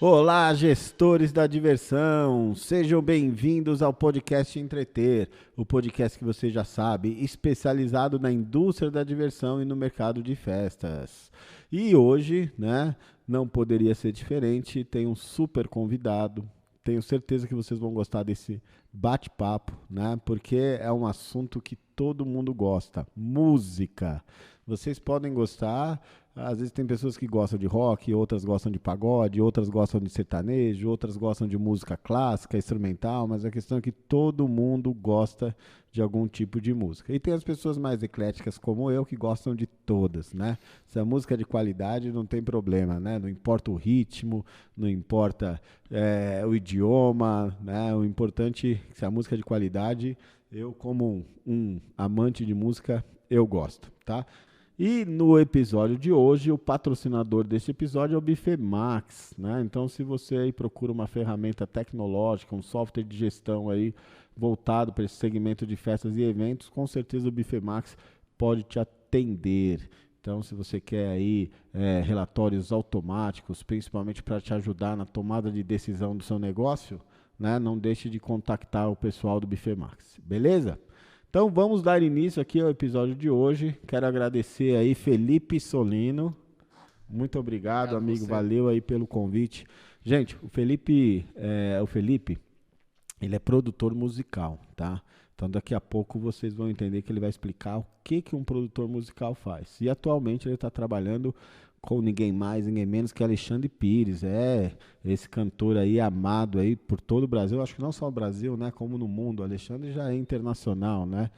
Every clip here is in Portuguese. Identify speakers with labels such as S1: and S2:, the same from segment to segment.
S1: Olá, gestores da diversão! Sejam bem-vindos ao podcast Entreter, o podcast que você já sabe, especializado na indústria da diversão e no mercado de festas. E hoje, né, não poderia ser diferente, tem um super convidado. Tenho certeza que vocês vão gostar desse bate-papo, né? Porque é um assunto que todo mundo gosta, música. Vocês podem gostar. Às vezes tem pessoas que gostam de rock, outras gostam de pagode, outras gostam de sertanejo, outras gostam de música clássica, instrumental, mas a questão é que todo mundo gosta de algum tipo de música. E tem as pessoas mais ecléticas como eu que gostam de todas, né? Se a música é de qualidade, não tem problema, né? Não importa o ritmo, não importa o idioma, né? O importante é que se a música é de qualidade, eu como um amante de música, eu gosto, tá? E no episódio de hoje, o patrocinador desse episódio é o Buffet Max, né? Então, se você aí procura uma ferramenta tecnológica, um software de gestão aí voltado para esse segmento de festas e eventos, com certeza o Buffet Max pode te atender. Então, se você quer aí relatórios automáticos, principalmente para te ajudar na tomada de decisão do seu negócio, né? Não deixe de contactar o pessoal do Buffet Max, beleza? Então vamos dar início aqui ao episódio de hoje. Quero agradecer aí Felipe Solino. Muito obrigado,
S2: Obrigado a
S1: amigo.
S2: você.
S1: Valeu aí pelo convite. Gente, o Felipe, ele é produtor musical, tá? Então daqui a pouco vocês vão entender que ele vai explicar o que que um produtor musical faz. E atualmente ele está trabalhando com ninguém mais, ninguém menos que Alexandre Pires. É esse cantor aí amado aí por todo o Brasil. Acho que não só o Brasil, né? Como no mundo. O Alexandre já é internacional, né?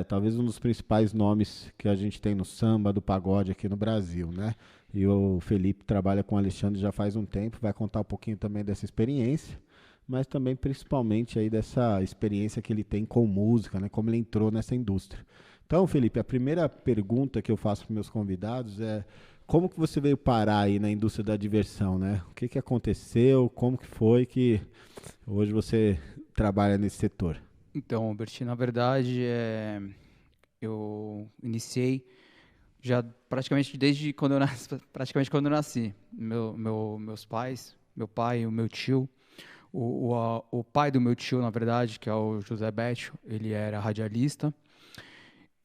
S1: Talvez um dos principais nomes que a gente tem no samba, do pagode aqui no Brasil, né? E o Felipe trabalha com o Alexandre já faz um tempo, vai contar um pouquinho também dessa experiência, mas também principalmente aí dessa experiência que ele tem com música, né? Como ele entrou nessa indústria. Então, Felipe, a primeira pergunta que eu faço para meus convidados é como que você veio parar aí na indústria da diversão, né? O que que aconteceu? Como que foi que hoje você trabalha nesse setor?
S2: Então, Albert, na verdade, eu iniciei já praticamente desde quando eu nasci, praticamente quando eu nasci. Meus pais, meu pai e o meu tio, o pai do meu tio, na verdade, que é o José Bétio, ele era radialista.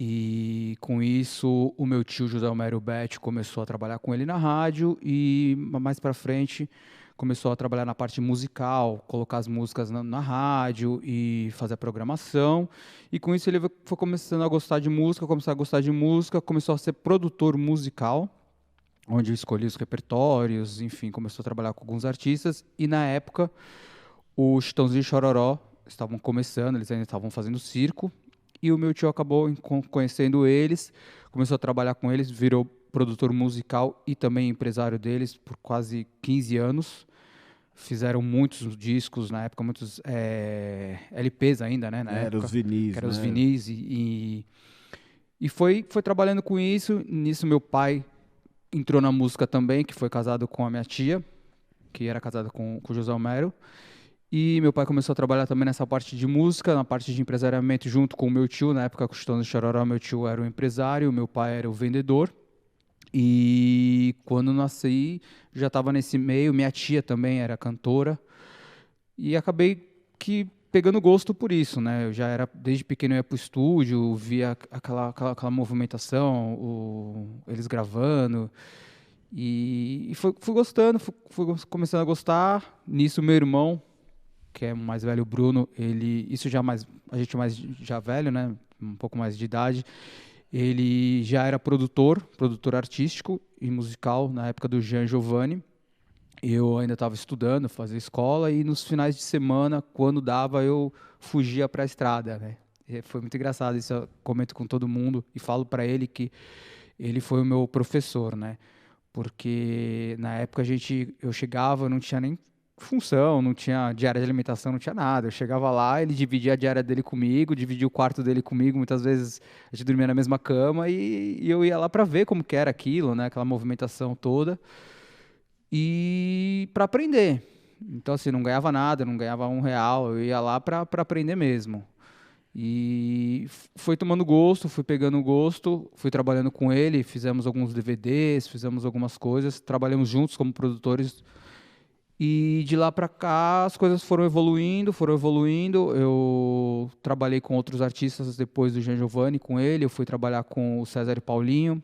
S2: E com isso, o meu tio José Almério Betti começou a trabalhar com ele na rádio e mais para frente começou a trabalhar na parte musical, colocar as músicas na rádio e fazer a programação. E com isso ele foi começando a gostar de música, começou a gostar de música, começou a ser produtor musical, onde eu escolhi os repertórios, enfim, começou a trabalhar com alguns artistas. E na época, o Chitãozinho e Chororó estavam começando, eles ainda estavam fazendo circo. E o meu tio acabou conhecendo eles, começou a trabalhar com eles, virou produtor musical e também empresário deles por quase 15 anos. Fizeram muitos discos na época, muitos LPs ainda, né, na
S1: Era os
S2: época, que
S1: vinis,
S2: eram os
S1: né?
S2: vinis. E foi trabalhando com isso. Nisso, meu pai entrou na música também, que foi casado com a minha tia, que era casada com o José Homero. E meu pai começou a trabalhar também nessa parte de música, na parte de empresariamento, junto com o meu tio. Na época, com o Chitão do Chororó, meu tio era o empresário, meu pai era o vendedor. E quando nasci, já estava nesse meio. Minha tia também era cantora. E acabei que pegando gosto por isso, né? Eu já era, desde pequeno, eu ia para o estúdio, via aquela movimentação, eles gravando. E fui gostando, fui começando a gostar. Nisso, meu irmão, que é o mais velho, o Bruno, isso já mais, a gente mais já velho, né, um pouco mais de idade, ele já era produtor artístico e musical na época do Jean Giovanni. Eu ainda estava estudando, fazia escola e nos finais de semana, quando dava, eu fugia para a estrada, né? E foi muito engraçado isso, eu comento com todo mundo e falo para ele que ele foi o meu professor, né? Porque na época eu chegava, não tinha nem função, não tinha diária de alimentação, não tinha nada. Eu chegava lá, ele dividia a diária dele comigo, dividia o quarto dele comigo. Muitas vezes a gente dormia na mesma cama e eu ia lá para ver como que era aquilo, né? Aquela movimentação toda e para aprender. Então assim, não ganhava nada, não ganhava R$ 1, eu ia lá para aprender mesmo. E foi tomando gosto, fui pegando gosto, fui trabalhando com ele, fizemos alguns DVDs, fizemos algumas coisas, trabalhamos juntos como produtores E de lá para cá as coisas foram evoluindo, foram evoluindo. Eu trabalhei com outros artistas depois do Jean Giovanni, com ele. Eu fui trabalhar com o César e Paulinho.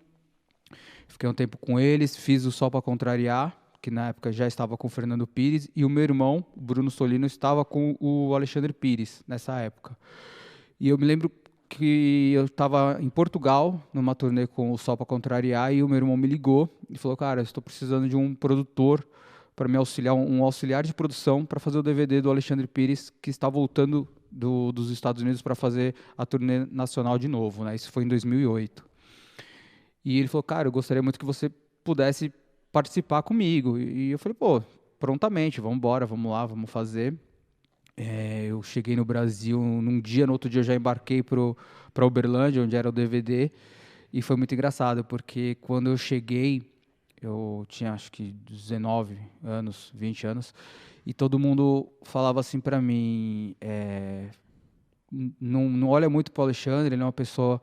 S2: Fiquei um tempo com eles, fiz o Só Pra Contrariar, que na época já estava com o Fernando Pires, e o meu irmão, o Bruno Solino, estava com o Alexandre Pires nessa época. E eu me lembro que eu estava em Portugal, numa turnê com o Só Pra Contrariar, e o meu irmão me ligou e falou, cara, eu estou precisando de um produtor para me auxiliar, um auxiliar de produção para fazer o DVD do Alexandre Pires, que está voltando dos Estados Unidos para fazer a turnê nacional de novo, né? Isso foi em 2008. E ele falou, cara, eu gostaria muito que você pudesse participar comigo. E eu falei, pô, prontamente, vamos embora, vamos lá, vamos fazer. Eu cheguei no Brasil num dia, no outro dia eu já embarquei para Uberlândia, onde era o DVD, e foi muito engraçado, porque quando eu cheguei, eu tinha acho que 19 anos, 20 anos, e todo mundo falava assim para mim, não olha muito para o Alexandre, ele é uma pessoa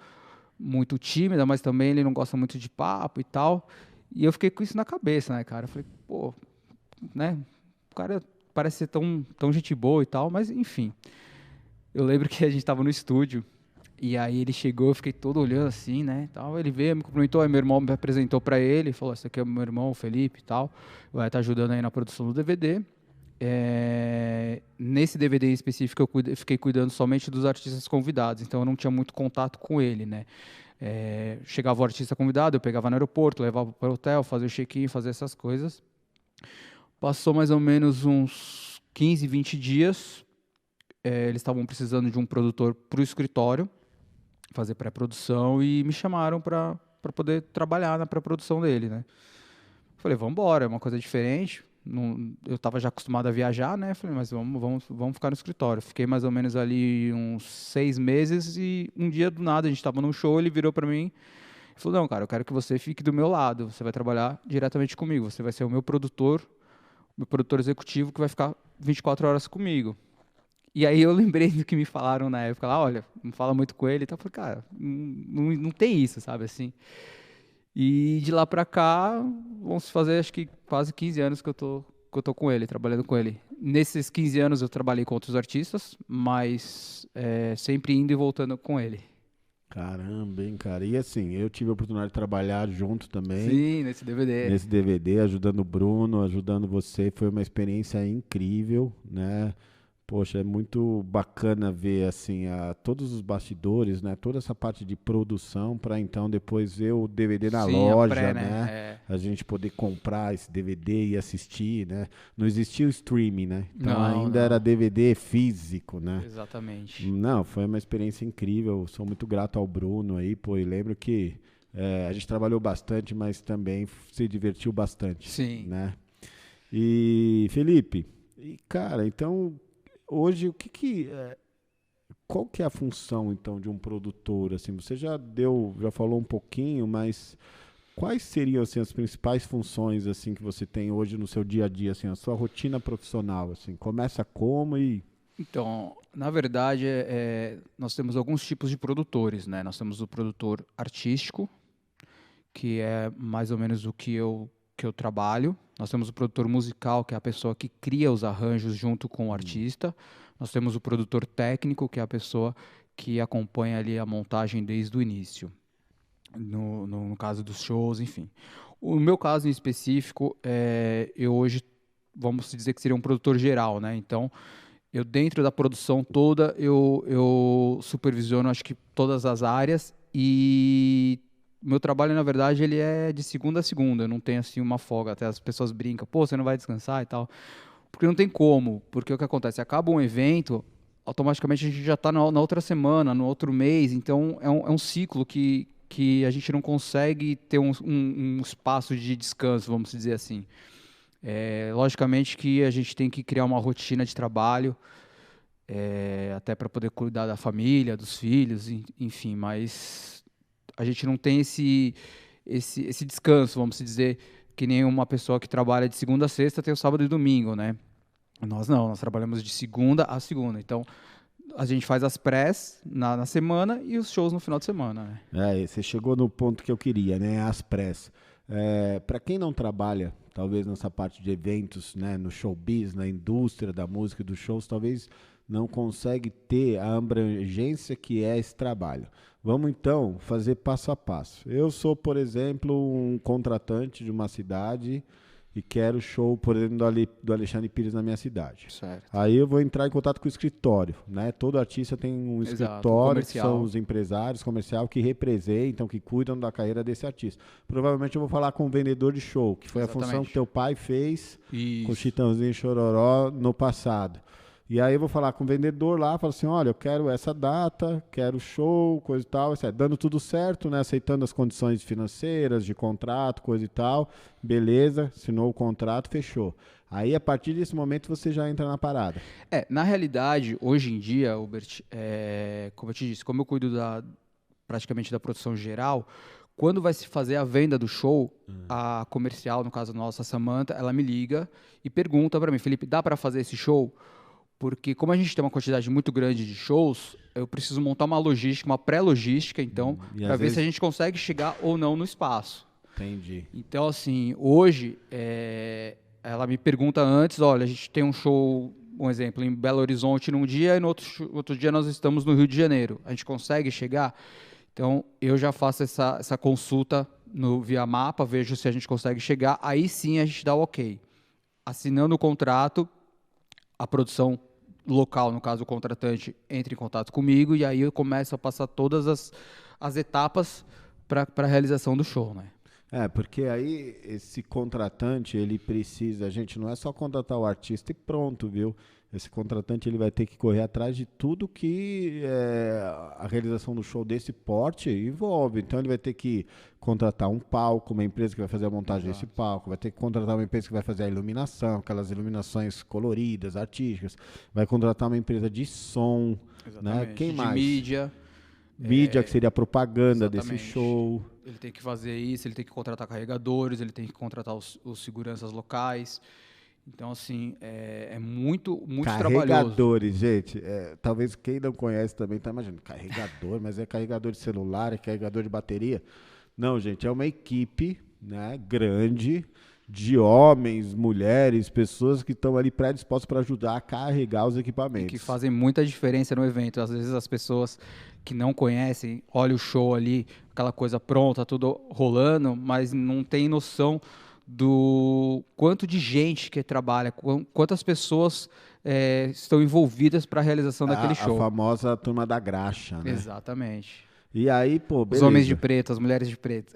S2: muito tímida, mas também ele não gosta muito de papo e tal. E eu fiquei com isso na cabeça, né, cara? Eu falei, pô, né? O cara parece ser tão gente boa e tal, mas enfim. Eu lembro que a gente tava no estúdio e aí ele chegou, eu fiquei todo olhando assim, né? Tal. Ele veio, me cumprimentou, aí meu irmão me apresentou para ele, falou: esse aqui é o meu irmão, o Felipe e tal, vai estar ajudando aí na produção do DVD. Nesse DVD em específico eu fiquei cuidando somente dos artistas convidados, então eu não tinha muito contato com ele, né? Chegava o artista convidado, eu pegava no aeroporto, levava para o hotel, fazia o check-in, fazia essas coisas. Passou mais ou menos uns 15, 20 dias, eles estavam precisando de um produtor para o escritório, fazer pré-produção, e me chamaram para poder trabalhar na pré-produção dele, né? Falei, vamos embora, é uma coisa diferente. Eu estava já acostumado a viajar, né? Falei, mas vamos ficar no escritório. Fiquei mais ou menos ali uns 6 meses e um dia do nada a gente estava num show, ele virou para mim e falou, não, cara, eu quero que você fique do meu lado. Você vai trabalhar diretamente comigo. Você vai ser o meu produtor executivo que vai ficar 24 horas comigo. E aí eu lembrei do que me falaram na época lá, olha, não fala muito com ele. Então eu falei, cara, não tem isso, sabe assim. E de lá pra cá, vamos fazer acho que quase 15 anos que eu tô com ele, trabalhando com ele. Nesses 15 anos eu trabalhei com outros artistas, mas sempre indo e voltando com ele.
S1: Caramba, hein, cara. E assim, eu tive a oportunidade de trabalhar junto também.
S2: Sim, nesse DVD.
S1: Nesse DVD, ajudando o Bruno, ajudando você. Foi uma experiência incrível, né? Poxa, é muito bacana ver assim todos os bastidores, né? Toda essa parte de produção para então depois ver o DVD na
S2: Sim,
S1: loja,
S2: pré,
S1: né? A gente poder comprar esse DVD e assistir, né? Não existia o streaming, né? Então ainda era DVD físico, né?
S2: Exatamente.
S1: Não, foi uma experiência incrível. Sou muito grato ao Bruno aí, pô. E lembro que a gente trabalhou bastante, mas também se divertiu bastante.
S2: Sim.
S1: Né? E Felipe, cara, então hoje qual que é a função então de um produtor? Assim, você já falou um pouquinho, mas quais seriam assim as principais funções assim que você tem hoje no seu dia a dia, assim, a sua rotina profissional, assim, começa como e
S2: Então, na verdade, nós temos alguns tipos de produtores, né? Nós temos o produtor artístico, que é mais ou menos o que eu trabalho. Nós temos o produtor musical, que é a pessoa que cria os arranjos junto com o artista. Nós temos o produtor técnico, que é a pessoa que acompanha ali a montagem desde o início. No caso dos shows, enfim. O meu caso em específico, eu hoje, vamos dizer que seria um produtor geral, né? Então, eu dentro da produção toda, eu supervisiono, acho que todas as áreas, e meu trabalho, na verdade, ele é de segunda a segunda, eu não tenho assim uma folga, até as pessoas brincam, pô, você não vai descansar e tal, porque não tem como, porque o que acontece, acaba um evento, automaticamente a gente já está na outra semana, no outro mês, então é um ciclo que a gente não consegue ter um espaço de descanso, vamos dizer assim. Logicamente que a gente tem que criar uma rotina de trabalho, até para poder cuidar da família, dos filhos, enfim, mas a gente não tem esse descanso, vamos dizer, que nem uma pessoa que trabalha de segunda a sexta tem o sábado e domingo, né? Nós não, nós trabalhamos de segunda a segunda, então a gente faz as prés na semana e os shows no final de semana, né?
S1: você chegou no ponto que eu queria, né? As prés. Para quem não trabalha talvez nessa parte de eventos, né, no showbiz, na indústria da música e dos shows, talvez não consegue ter a abrangência que é esse trabalho. Vamos então fazer passo a passo. Eu sou, por exemplo, um contratante de uma cidade e quero show, por exemplo, do Alexandre Pires na minha cidade.
S2: Certo.
S1: Aí eu vou entrar em contato com o escritório, né? Todo artista tem um escritório, que são os empresários comercial que representam, que cuidam da carreira desse artista. Provavelmente eu vou falar com o vendedor de show, que foi a função que teu pai fez com o Chitãozinho e Chororó no passado. E aí eu vou falar com o vendedor lá, falo assim, olha, eu quero essa data, quero show, coisa e tal, dando tudo certo, né? Aceitando as condições financeiras, de contrato, coisa e tal, beleza, assinou o contrato, fechou. Aí, a partir desse momento, você já entra na parada.
S2: Na realidade, hoje em dia, Hubert, como eu te disse, como eu cuido praticamente da produção geral, quando vai se fazer a venda do show, a comercial, no caso nossa, a Samantha, ela me liga e pergunta para mim, Felipe, dá para fazer esse show? Porque como a gente tem uma quantidade muito grande de shows, eu preciso montar uma logística, uma pré-logística, então, para ver se a gente consegue chegar ou não no espaço.
S1: Entendi.
S2: Então, assim, hoje, ela me pergunta antes, olha, a gente tem um show, um exemplo, em Belo Horizonte num dia e no outro dia nós estamos no Rio de Janeiro. A gente consegue chegar? Então, eu já faço essa consulta via mapa, vejo se a gente consegue chegar, aí sim a gente dá o ok. Assinando o contrato, a produção local, no caso o contratante, entra em contato comigo e aí eu começo a passar todas as etapas para a realização do show, né?
S1: Porque aí esse contratante, ele precisa, a gente não é só contratar o artista e pronto, viu? Esse contratante ele vai ter que correr atrás de tudo que a realização do show desse porte envolve. Então ele vai ter que contratar um palco, uma empresa que vai fazer a montagem desse palco, vai ter que contratar uma empresa que vai fazer a iluminação, aquelas iluminações coloridas, artísticas, vai contratar uma empresa de som, né? Quem mais?
S2: De mídia.
S1: Mídia, que seria a propaganda desse show.
S2: Ele tem que fazer isso, ele tem que contratar carregadores, ele tem que contratar os seguranças locais. Então, assim, é muito trabalhoso.
S1: Carregadores, gente. Talvez quem não conhece também está imaginando. Carregador, mas é carregador de celular, é carregador de bateria? Não, gente, é uma equipe, né, grande de homens, mulheres, pessoas que estão ali predispostas para ajudar a carregar os equipamentos.
S2: E que fazem muita diferença no evento. Às vezes as pessoas que não conhecem, olham o show ali, aquela coisa pronta, tudo rolando, mas não tem noção do quanto de gente que trabalha, quantas pessoas estão envolvidas para a realização daquele show.
S1: A famosa turma da graxa, né?
S2: Exatamente.
S1: E aí, pô, beleza.
S2: Os homens de preto, as mulheres de preto.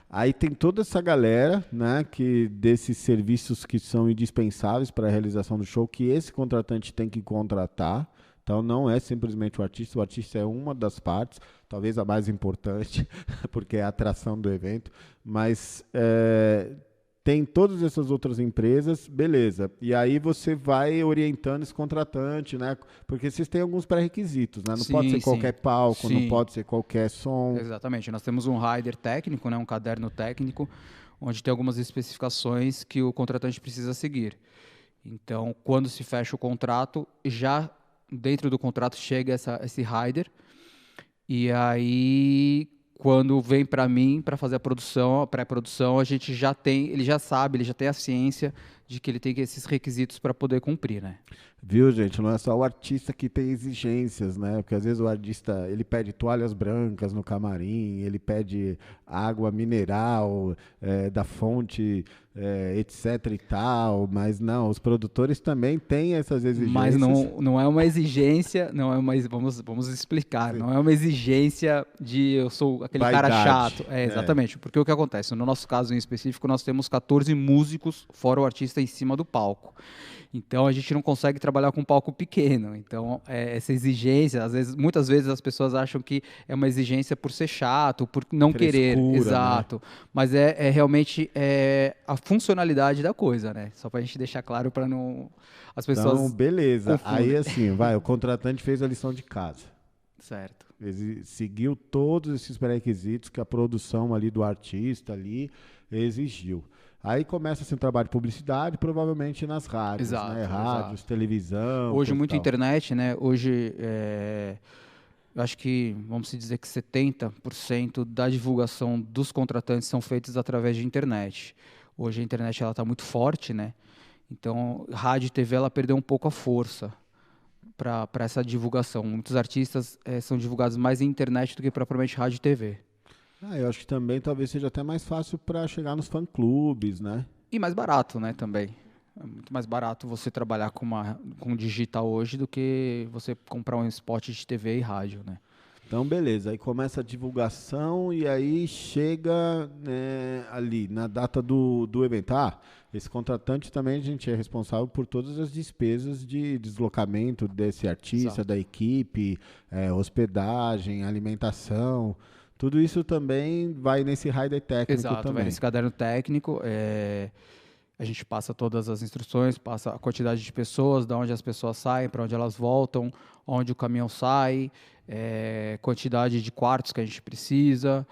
S1: Aí tem toda essa galera, né, desses serviços que são indispensáveis para a realização do show, que esse contratante tem que contratar. Então não é simplesmente o artista é uma das partes, talvez a mais importante, porque é a atração do evento, mas tem todas essas outras empresas, beleza. E aí você vai orientando esse contratante, né? Porque vocês têm alguns pré-requisitos, né? Não pode ser qualquer palco, não pode ser qualquer som.
S2: Exatamente. Nós temos um rider técnico, né? Um caderno técnico, onde tem algumas especificações que o contratante precisa seguir. Então, quando se fecha o contrato, já dentro do contrato chega esse rider. E aí, quando vem para mim para fazer a pré-produção, a gente já tem, ele já sabe, ele já tem a ciência de que ele tem esses requisitos para poder cumprir, né?
S1: Viu, gente? Não é só o artista que tem exigências, né? Porque às vezes o artista, ele pede toalhas brancas no camarim, ele pede água mineral da fonte, etc e tal, mas não, os produtores também têm essas exigências.
S2: Mas não é uma exigência, vamos explicar, não é uma exigência de eu sou aquele
S1: Vaidade.
S2: Cara chato. Exatamente, porque o que acontece? No nosso caso em específico, nós temos 14 músicos, fora o artista em cima do palco. Então, a gente não consegue trabalhar com um palco pequeno. Então, essa exigência, muitas vezes as pessoas acham que é uma exigência por ser chato, por não querer. Exato. Né? Mas realmente a funcionalidade da coisa, né? Só para a gente deixar claro para não... As pessoas
S1: Então, beleza.
S2: confundem.
S1: Aí, assim, o contratante fez a lição de casa.
S2: Certo.
S1: Ele seguiu todos esses pré-requisitos que a produção ali do artista ali exigiu. Aí começa um trabalho de publicidade, provavelmente nas rádios, né? Rádios, televisão.
S2: Hoje muito internet, né? Hoje, eu acho que, vamos dizer que 70% da divulgação dos contratantes são feitos através de internet. Hoje a internet ela está muito forte, né? Então, rádio e TV ela perdeu um pouco a força para essa divulgação. Muitos artistas são divulgados mais em internet do que propriamente rádio e TV.
S1: Eu acho que também talvez seja até mais fácil para chegar nos fã-clubes, né?
S2: E mais barato, né, também. É muito mais barato você trabalhar com digital hoje do que você comprar um spot de TV e rádio, né?
S1: Então, beleza. Aí começa a divulgação e aí chega, né, ali na data do evento. Esse contratante também a gente é responsável por todas as despesas de deslocamento desse artista,
S2: Exato.
S1: da equipe, hospedagem, alimentação. Tudo isso também vai nesse rider técnico
S2: Exato, vai
S1: também.
S2: nesse caderno técnico. A gente passa todas as instruções, passa a quantidade de pessoas, de onde as pessoas saem, para onde elas voltam, onde o caminhão sai, quantidade de quartos que a gente precisa.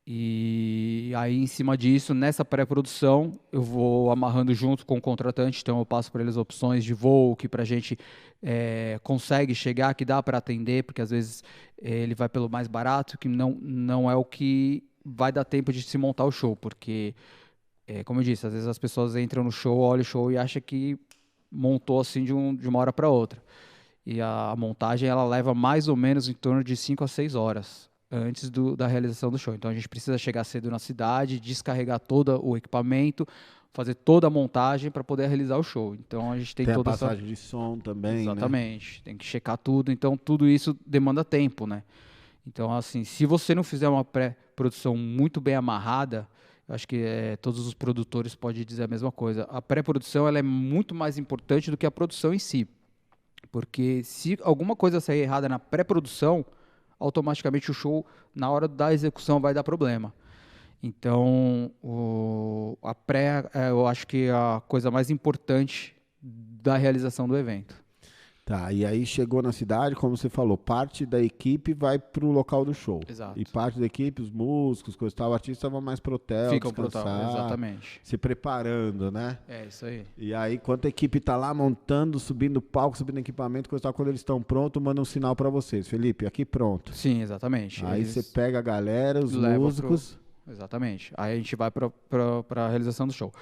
S2: E aí, em cima disso, nessa pré-produção, eu vou amarrando junto com o contratante, então eu passo para eles opções de voo que para a gente consegue chegar, que dá para atender, porque às vezes ele vai pelo mais barato, que não é o que vai dar tempo de se montar o show, porque, como eu disse, às vezes as pessoas entram no show, olham o show e acham que montou assim de uma hora para outra. E a montagem ela leva mais ou menos em torno de 5 a 6 horas antes da realização do show. Então a gente precisa chegar cedo na cidade, descarregar todo o equipamento, fazer toda a montagem para poder realizar o show. Então a gente tem
S1: Tem a
S2: toda
S1: passagem de som também,
S2: Exatamente. Tem que checar tudo. Então tudo isso demanda tempo, né? Então assim, se você não fizer uma pré-produção muito bem amarrada, eu acho que todos os produtores podem dizer a mesma coisa. A pré-produção ela é muito mais importante do que a produção em si. Porque se alguma coisa sair errada na pré-produção, automaticamente o show, na hora da execução, vai dar problema. Então, a pré, eu acho que é a coisa mais importante da realização do evento.
S1: Tá, e aí chegou na cidade, como você falou, parte da equipe vai pro local do show.
S2: Exato.
S1: E parte da equipe, os músicos, coisa e tal, o artista vai mais pro hotel,
S2: Ficam pro
S1: descansar,
S2: hotel, exatamente.
S1: se preparando, né?
S2: É isso aí.
S1: E aí, quando a equipe tá lá montando, subindo o palco, subindo equipamento, coisa e tal, quando eles estão prontos, manda um sinal para vocês. Felipe, aqui pronto.
S2: Sim, exatamente.
S1: Aí você pega a galera, os músicos.
S2: Exatamente. Aí a gente vai para a realização do show.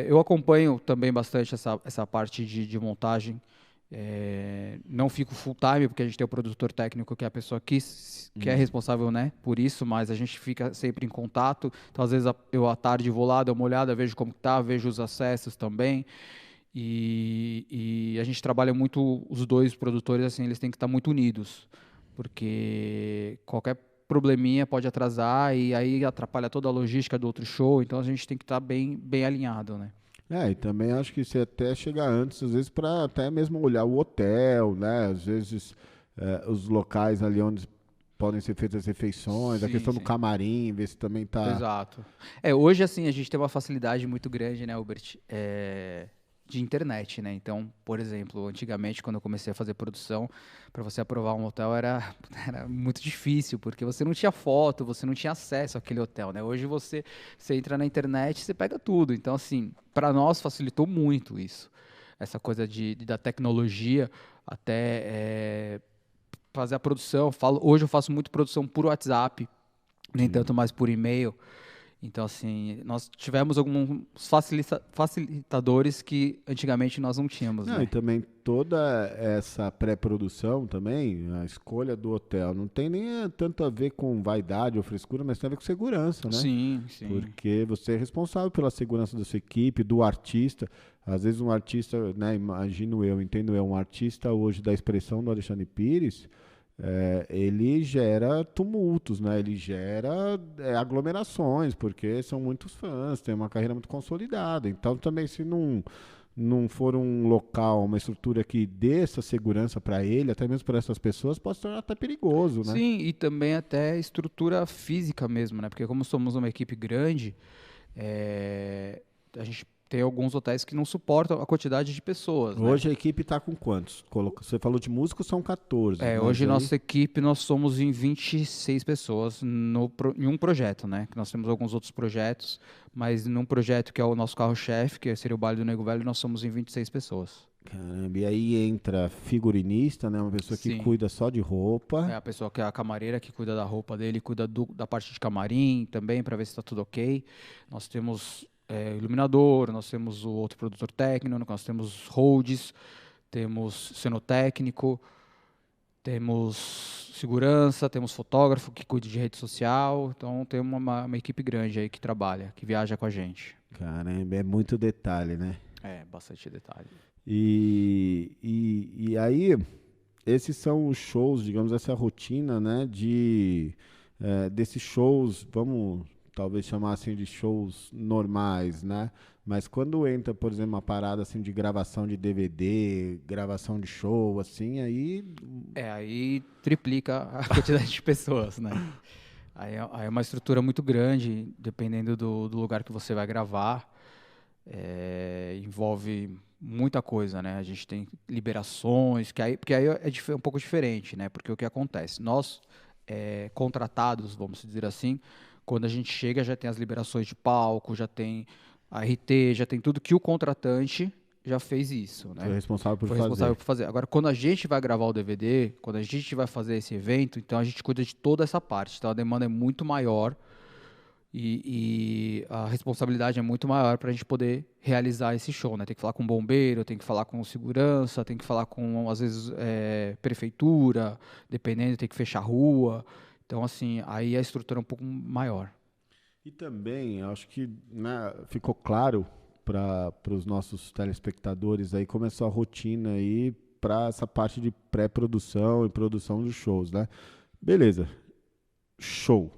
S2: Eu acompanho também bastante essa parte de montagem. Não fico full time, porque a gente tem o produtor técnico, que é a pessoa que é responsável, né, por isso, mas a gente fica sempre em contato. Então, às vezes, eu à tarde vou lá, dou uma olhada, vejo como tá, vejo os acessos também. E a gente trabalha muito, os dois produtores, assim, eles têm que estar muito unidos, porque qualquer probleminha pode atrasar e aí atrapalha toda a logística do outro show. Então, a gente tem que estar bem alinhado, né?
S1: E também acho que você até chega antes, às vezes, para até mesmo olhar o hotel, né? Às vezes, os locais ali onde podem ser feitas as refeições, a questão do camarim, ver se também tá...
S2: Exato. Hoje, assim, a gente tem uma facilidade muito grande, né, Hubert, de internet, né? Então, por exemplo, antigamente, quando eu comecei a fazer produção, para você aprovar um hotel era muito difícil, porque você não tinha foto, você não tinha acesso àquele hotel, né? Hoje você entra na internet e você pega tudo. Então, assim, para nós facilitou muito isso. Essa coisa da tecnologia até fazer a produção. Hoje eu faço muito produção por WhatsApp, nem tanto mais por e-mail. Então, assim, nós tivemos alguns facilitadores que antigamente nós não tínhamos, né?
S1: E também toda essa pré-produção também, a escolha do hotel, não tem nem tanto a ver com vaidade ou frescura, mas tem a ver com segurança, né?
S2: Sim.
S1: Porque você é responsável pela segurança da sua equipe, do artista. Às vezes um artista, né, entendo eu, um artista hoje da expressão do Alexandre Pires, ele gera tumultos, né? Ele gera aglomerações, porque são muitos fãs, tem uma carreira muito consolidada. Então, também, se não for um local, uma estrutura que dê essa segurança para ele, até mesmo para essas pessoas, pode se tornar até perigoso, né?
S2: Sim, e também até estrutura física mesmo, né? Porque como somos uma equipe grande, a gente tem alguns hotéis que não suportam a quantidade de pessoas.
S1: Hoje
S2: né?
S1: a equipe está com quantos? Você falou de músicos, são 14.
S2: Hoje nossa equipe, nós somos em 26 pessoas em um projeto, né? Que nós temos alguns outros projetos, mas num projeto que é o nosso carro-chefe, que seria o Baile do Nego Velho, nós somos em 26 pessoas.
S1: Caramba, e aí entra figurinista, né? Uma pessoa que cuida só de roupa.
S2: A pessoa que é a camareira, que cuida da roupa dele, cuida da parte de camarim também, para ver se está tudo ok. Nós temos iluminador, nós temos o outro produtor técnico, nós temos holds, temos cenotécnico, temos segurança, temos fotógrafo que cuida de rede social. Então, tem uma equipe grande aí que trabalha, que viaja com a gente.
S1: Caramba, é muito detalhe, né?
S2: Bastante detalhe.
S1: E aí, esses são os shows, digamos, essa rotina, né, desses shows, vamos talvez chamar assim de shows normais, né? Mas quando entra, por exemplo, uma parada assim de gravação de DVD, gravação de show, assim,
S2: aí triplica a quantidade de pessoas, né? Aí é uma estrutura muito grande, dependendo do lugar que você vai gravar. Envolve muita coisa, né? A gente tem liberações, porque aí é um pouco diferente, né? Porque o que acontece? Nós, contratados, vamos dizer assim, quando a gente chega já tem as liberações de palco, já tem a RT, já tem tudo que o contratante já fez isso, né?
S1: Foi responsável por
S2: Foi
S1: fazer.
S2: responsável por fazer. Agora, quando a gente vai gravar o DVD, quando a gente vai fazer esse evento, então a gente cuida de toda essa parte. Então a demanda é muito maior e a responsabilidade é muito maior para a gente poder realizar esse show, né? Tem que falar com bombeiro, tem que falar com segurança, tem que falar com, às vezes, prefeitura, dependendo, tem que fechar a rua. Então, assim, aí a estrutura é um pouco maior.
S1: E também, acho que, né, ficou claro para os nossos telespectadores aí como é a sua rotina aí para essa parte de pré-produção e produção dos shows, né? Beleza. Show.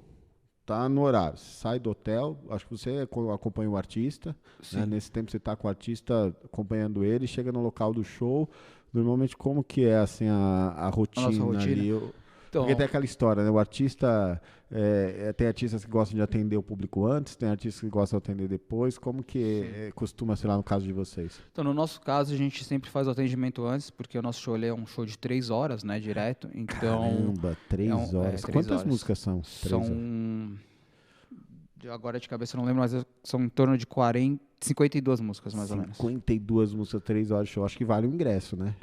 S1: Tá no horário. Sai do hotel, acho que você acompanha o artista, né? Nesse tempo você tá com o artista acompanhando ele, chega no local do show. Normalmente como que é assim a rotina ali?
S2: Então,
S1: porque tem aquela história, né? O artista, tem artistas que gostam de atender o público antes, tem artistas que gostam de atender depois. Como que costuma ser lá no caso de vocês?
S2: Então, no nosso caso, a gente sempre faz o atendimento antes, porque o nosso show é um show de 3 horas, né, direto. Então,
S1: caramba, 3 horas.
S2: 3
S1: Quantas
S2: horas.
S1: músicas são?
S2: Agora de cabeça eu não lembro, mas são em torno de 52 músicas, mais ou menos.
S1: 52 músicas, 3 horas de show. Acho que vale o ingresso, né?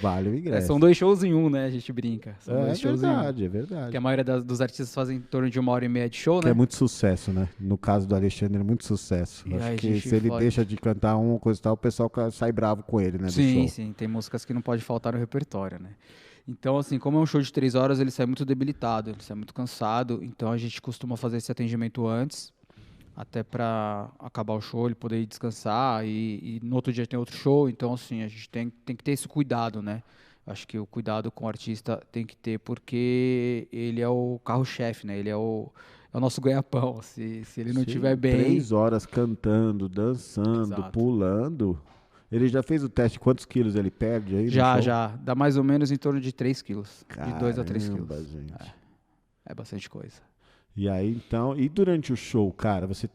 S1: Vale o ingresso.
S2: São 2 shows em um, né? A gente brinca. São 2 shows
S1: verdade,
S2: em um.
S1: É verdade.
S2: Porque a maioria dos artistas fazem em torno de 1h30 de show,
S1: que
S2: né?
S1: é muito sucesso, né? No caso do Alexandre, é muito sucesso.
S2: E
S1: acho que se ele deixa de cantar uma coisa e tal, o pessoal sai bravo com ele, né?
S2: Sim, sim. Tem músicas que não pode faltar no repertório, né? Então, assim, como é um show de 3 horas, ele sai muito debilitado, ele sai muito cansado. Então, a gente costuma fazer esse atendimento antes, até para acabar o show, ele poder ir descansar. E no outro dia tem outro show. Então, assim, a gente tem que ter esse cuidado, né? Acho que o cuidado com o artista tem que ter, porque ele é o carro-chefe, né? Ele é o nosso ganha-pão. Se ele não estiver bem...
S1: 3 horas cantando, dançando,
S2: Exato.
S1: Pulando. Ele já fez o teste, quantos quilos ele perde aí?
S2: Já. Dá mais ou menos em torno de 3 quilos.
S1: Caramba,
S2: de 2 a 3 quilos.
S1: Gente.
S2: É bastante coisa.
S1: E aí, então, e durante o show, cara, você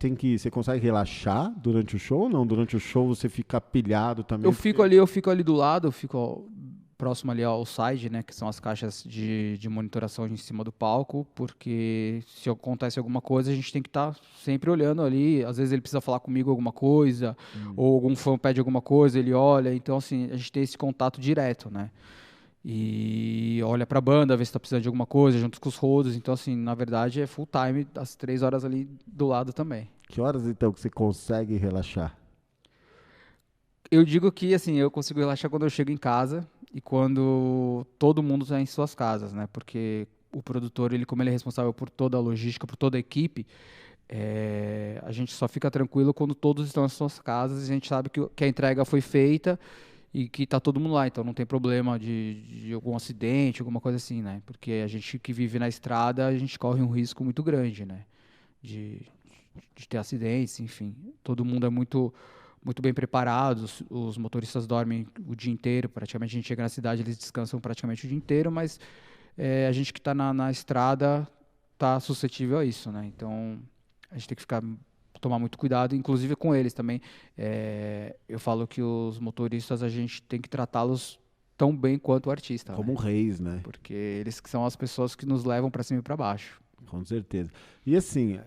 S1: consegue relaxar durante o show ou não? Durante o show você fica pilhado também?
S2: Eu fico ali do lado, eu fico próximo ali ao side, né, que são as caixas de monitoração em cima do palco, porque se acontece alguma coisa, a gente tem que estar sempre olhando ali. Às vezes ele precisa falar comigo alguma coisa, ou algum fã pede alguma coisa, ele olha. Então, assim, a gente tem esse contato direto, né? E olha pra banda, vê se tá precisando de alguma coisa, junto com os rodos. Então, assim, na verdade, é full time, às 3 horas ali do lado também.
S1: Que horas, então, que você consegue relaxar?
S2: Eu digo que, assim, eu consigo relaxar quando eu chego em casa e quando todo mundo está em suas casas, né? Porque o produtor, como ele é responsável por toda a logística, por toda a equipe, a gente só fica tranquilo quando todos estão em suas casas e a gente sabe que a entrega foi feita e que está todo mundo lá. Então não tem problema de algum acidente, alguma coisa assim, né? Porque a gente que vive na estrada, a gente corre um risco muito grande, né? De ter acidentes, enfim. Todo mundo é muito bem preparados, os motoristas dormem o dia inteiro, praticamente a gente chega na cidade, eles descansam praticamente o dia inteiro, mas a gente que está na estrada está suscetível a isso, né? Então, a gente tem que tomar muito cuidado, inclusive com eles também. Eu falo que os motoristas, a gente tem que tratá-los tão bem quanto o artista.
S1: Como reis, né?
S2: Porque eles que são as pessoas que nos levam para cima e para baixo.
S1: Com certeza. E assim,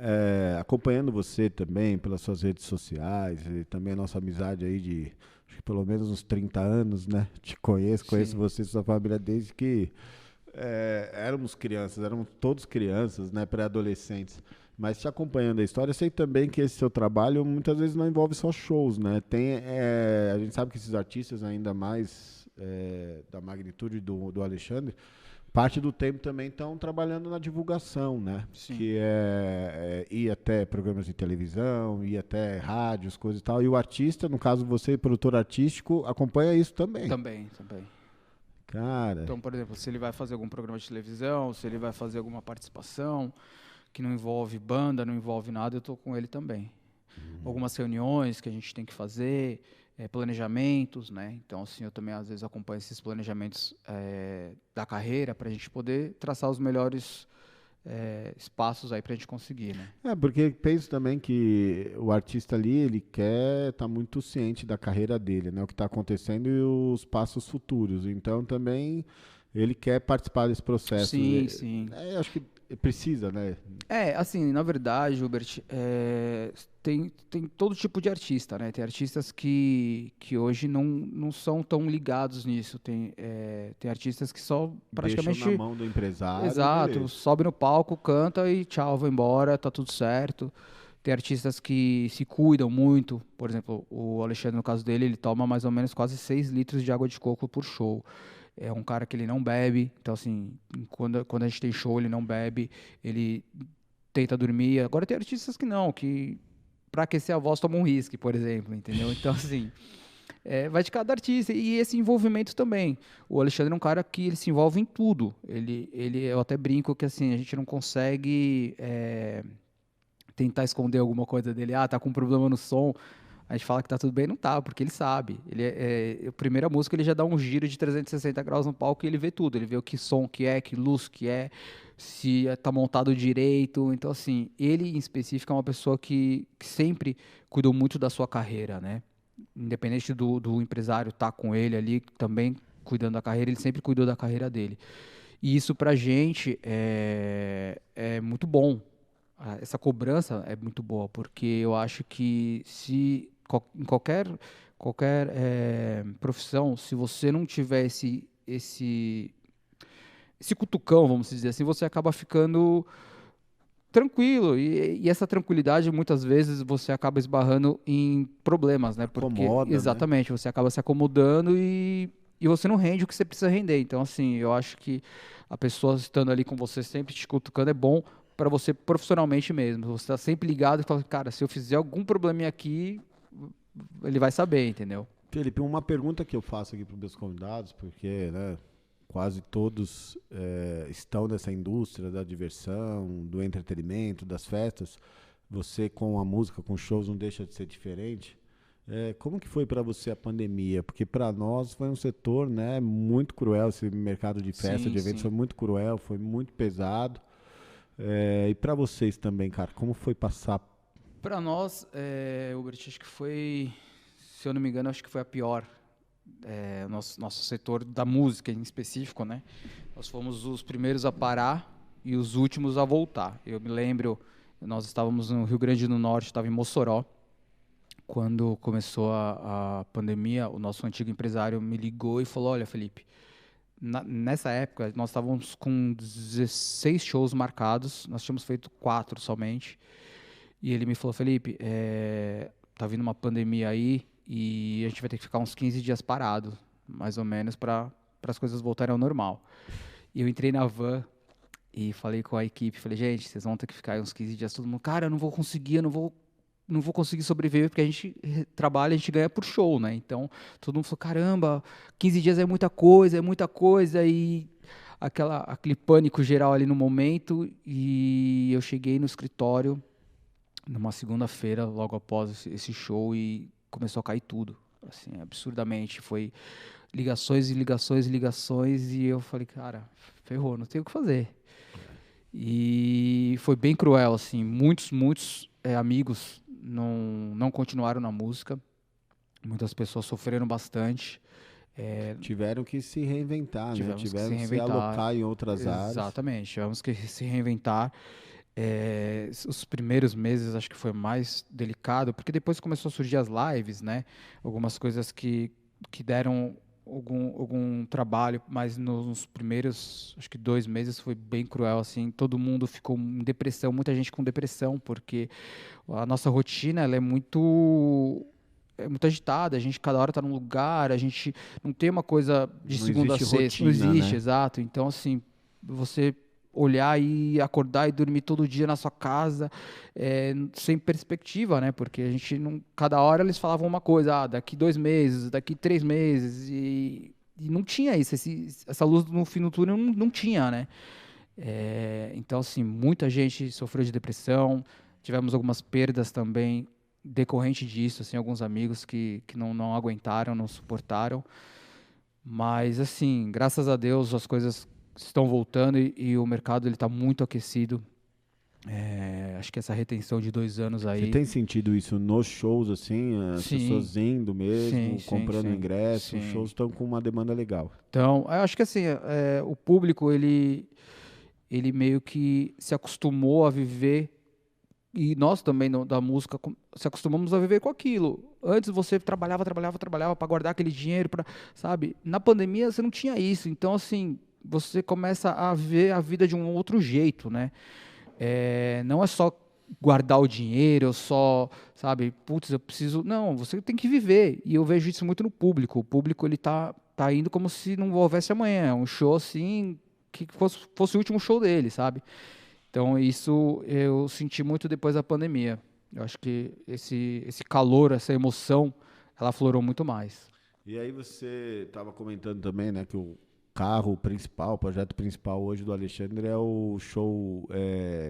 S1: acompanhando você também pelas suas redes sociais e também a nossa amizade aí de acho que pelo menos uns 30 anos, né? Te conheço você e sua família desde que éramos todos crianças, né? Pré-adolescentes. Mas te acompanhando a história, eu sei também que esse seu trabalho muitas vezes não envolve só shows, né? A gente sabe que esses artistas, ainda mais da magnitude do Alexandre, parte do tempo também estão trabalhando na divulgação, né?
S2: Sim.
S1: Que é ir até programas de televisão, ir até rádios, coisas e tal. E o artista, no caso você, produtor artístico, acompanha isso também.
S2: Também.
S1: Cara.
S2: Então, por exemplo, se ele vai fazer algum programa de televisão, se ele vai fazer alguma participação que não envolve banda, não envolve nada, eu estou com ele também. Algumas reuniões que a gente tem que fazer, planejamentos, né? Então, assim, eu também às vezes acompanho esses planejamentos da carreira para a gente poder traçar os melhores espaços aí para a gente conseguir, né?
S1: Porque penso também que o artista ali, ele quer estar muito ciente da carreira dele, né? O que está acontecendo e os passos futuros. Então, também, ele quer participar desse processo.
S2: Sim.
S1: Eu acho que precisa, né?
S2: Assim, na verdade, Hubert, tem todo tipo de artista, né? Tem artistas que hoje não são tão ligados nisso. Tem artistas que só praticamente...
S1: Deixam na mão do empresário.
S2: Exato,
S1: beleza.
S2: sobe no palco, canta e tchau, vou embora, tá tudo certo. Tem artistas que se cuidam muito. Por exemplo, o Alexandre, no caso dele, ele toma mais ou menos quase 6 litros de água de coco por show. É um cara que ele não bebe, então assim, quando a gente tem show, ele não bebe, ele tenta dormir. Agora tem artistas que não, que para aquecer a voz toma um whisky, por exemplo, entendeu? Então assim, vai de cada artista e esse envolvimento também. O Alexandre é um cara que ele se envolve em tudo. Eu até brinco que assim, a gente não consegue tentar esconder alguma coisa dele. Tá com um problema no som. A gente fala que tá tudo bem, não tá, porque ele sabe. A primeira música ele já dá um giro de 360 graus no palco e ele vê tudo. Ele vê o que som que é, que luz que é, se tá montado direito. Então, assim, ele em específico é uma pessoa que sempre cuidou muito da sua carreira, né? Independente do empresário estar com ele ali, também cuidando da carreira, ele sempre cuidou da carreira dele. E isso pra gente é muito bom. Essa cobrança é muito boa, porque eu acho que em qualquer profissão, se você não tiver esse cutucão, vamos dizer assim, você acaba ficando tranquilo. E essa tranquilidade, muitas vezes, você acaba esbarrando em problemas, né? Porque,
S1: Acomoda,
S2: exatamente, você acaba se acomodando e você não rende o que você precisa render. Então, assim, eu acho que a pessoa estando ali com você, sempre te cutucando, é bom para você profissionalmente mesmo. Você está sempre ligado e fala, cara, se eu fizer algum probleminha aqui, ele vai saber, entendeu?
S1: Felipe, uma pergunta que eu faço aqui para os meus convidados, porque, né, quase todos estão nessa indústria da diversão, do entretenimento, das festas. Você com a música, com shows, não deixa de ser diferente. Como que foi para você a pandemia? Porque para nós foi um setor, né, muito cruel. Esse mercado de festa, de eventos, foi muito cruel, foi muito pesado. E para vocês também, cara, como foi passar?
S2: Para nós, Hubert, acho que foi, se eu não me engano, acho que foi a pior. Nosso setor da música em específico, né? Nós fomos os primeiros a parar e os últimos a voltar. Eu me lembro, nós estávamos no Rio Grande do Norte, estava em Mossoró, quando começou a pandemia. O nosso antigo empresário me ligou e falou: olha, Felipe, nessa época nós estávamos com 16 shows marcados, nós tínhamos feito 4 somente, e ele me falou: Felipe, tá vindo uma pandemia aí e a gente vai ter que ficar uns 15 dias parado, mais ou menos, para as coisas voltarem ao normal. E eu entrei na van e falei com a equipe, falei: gente, vocês vão ter que ficar aí uns 15 dias. Todo mundo: cara, eu não vou conseguir, eu não vou conseguir sobreviver, porque a gente trabalha, a gente ganha por show, né? Então, todo mundo falou: caramba, 15 dias é muita coisa, e aquele pânico geral ali no momento. E eu cheguei no escritório numa segunda-feira, logo após esse show, e começou a cair tudo, assim, absurdamente. Foi ligações e ligações e ligações, e eu falei: cara, ferrou, não tenho o que fazer. E foi bem cruel, assim, muitos amigos não continuaram na música, muitas pessoas sofreram bastante.
S1: Tiveram que se reinventar, né?
S2: Tivemos que
S1: Tiveram
S2: se
S1: que se
S2: reinventar.
S1: alocar em outras áreas.
S2: Exatamente, tivemos que se reinventar. Os primeiros meses acho que foi mais delicado, porque depois começou a surgir as lives, né? Algumas coisas que deram algum trabalho, mas nos primeiros, acho que 2 meses foi bem cruel, assim, todo mundo ficou em depressão, muita gente com depressão, porque a nossa rotina, ela é muito agitada, a gente cada hora está num lugar, a gente não tem uma coisa de
S1: Não
S2: segunda a
S1: existe
S2: sexta, não
S1: rotina,
S2: existe,
S1: né?
S2: exato, então assim, você olhar e acordar e dormir todo dia na sua casa, sem perspectiva, né? Porque a gente não, cada hora eles falavam uma coisa, daqui 2 meses, daqui 3 meses, e não tinha isso, essa luz no fim do túnel não tinha, né? Então, assim, muita gente sofreu de depressão, tivemos algumas perdas também decorrente disso, assim, alguns amigos que não aguentaram, não suportaram, mas, assim, graças a Deus as coisas estão voltando e o mercado ele está muito aquecido. Acho que essa retenção de 2 anos
S1: Você
S2: aí,
S1: tem sentido isso nos shows, assim, as
S2: sim,
S1: pessoas indo
S2: sim,
S1: mesmo,
S2: sim,
S1: comprando
S2: sim,
S1: ingresso, os
S2: sim.
S1: shows estão com uma demanda legal.
S2: Então, eu acho que assim, o público ele meio que se acostumou a viver e nós também da música se acostumamos a viver com aquilo. Antes você trabalhava para guardar aquele dinheiro para, sabe? Na pandemia você não tinha isso. Então assim, você começa a ver a vida de um outro jeito, né? Não é só guardar o dinheiro, só, sabe, putz, eu preciso. Não, você tem que viver. E eu vejo isso muito no público. O público ele tá indo como se não houvesse amanhã. É um show assim que fosse o último show dele, sabe? Então, isso eu senti muito depois da pandemia. Eu acho que esse calor, essa emoção, ela aflorou muito mais.
S1: E aí você estava comentando também, né, que o carro principal, o projeto principal hoje do Alexandre é o show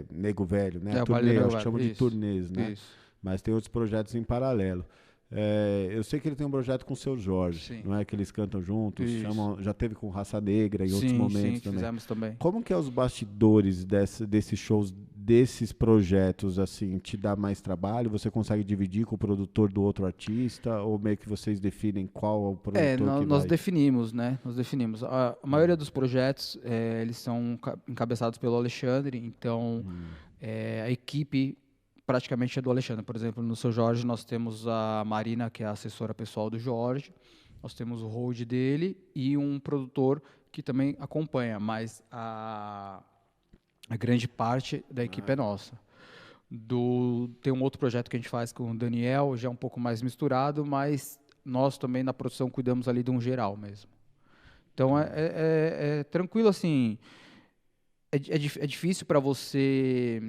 S1: Nego Velho, né?
S2: É o Baile do
S1: Turnê,
S2: Nego
S1: acho que
S2: Velho.
S1: chamam de
S2: Isso,
S1: turnês, né?
S2: isso.
S1: Mas tem outros projetos em paralelo. Eu sei que ele tem um projeto com o Seu Jorge,
S2: Sim,
S1: não é que eles cantam juntos,
S2: isso.
S1: já teve com Raça Negra em outros
S2: Sim,
S1: momentos também.
S2: fizemos também.
S1: Como que é os bastidores desses shows, desses projetos, assim, te dá mais trabalho? Você consegue dividir com o produtor do outro artista? Ou meio que vocês definem qual é o produtor que
S2: Nós
S1: vai?
S2: definimos, né? Nós definimos. A maioria dos projetos, eles são encabeçados pelo Alexandre, então a equipe praticamente é do Alexandre. Por exemplo, no Seu Jorge nós temos a Marina, que é a assessora pessoal do Jorge, nós temos o hold dele e um produtor que também acompanha, mas a grande parte da equipe é nossa. Tem um outro projeto que a gente faz com o Daniel, já um pouco mais misturado, mas nós também na produção cuidamos ali de um geral mesmo. Então é tranquilo assim, é difícil para você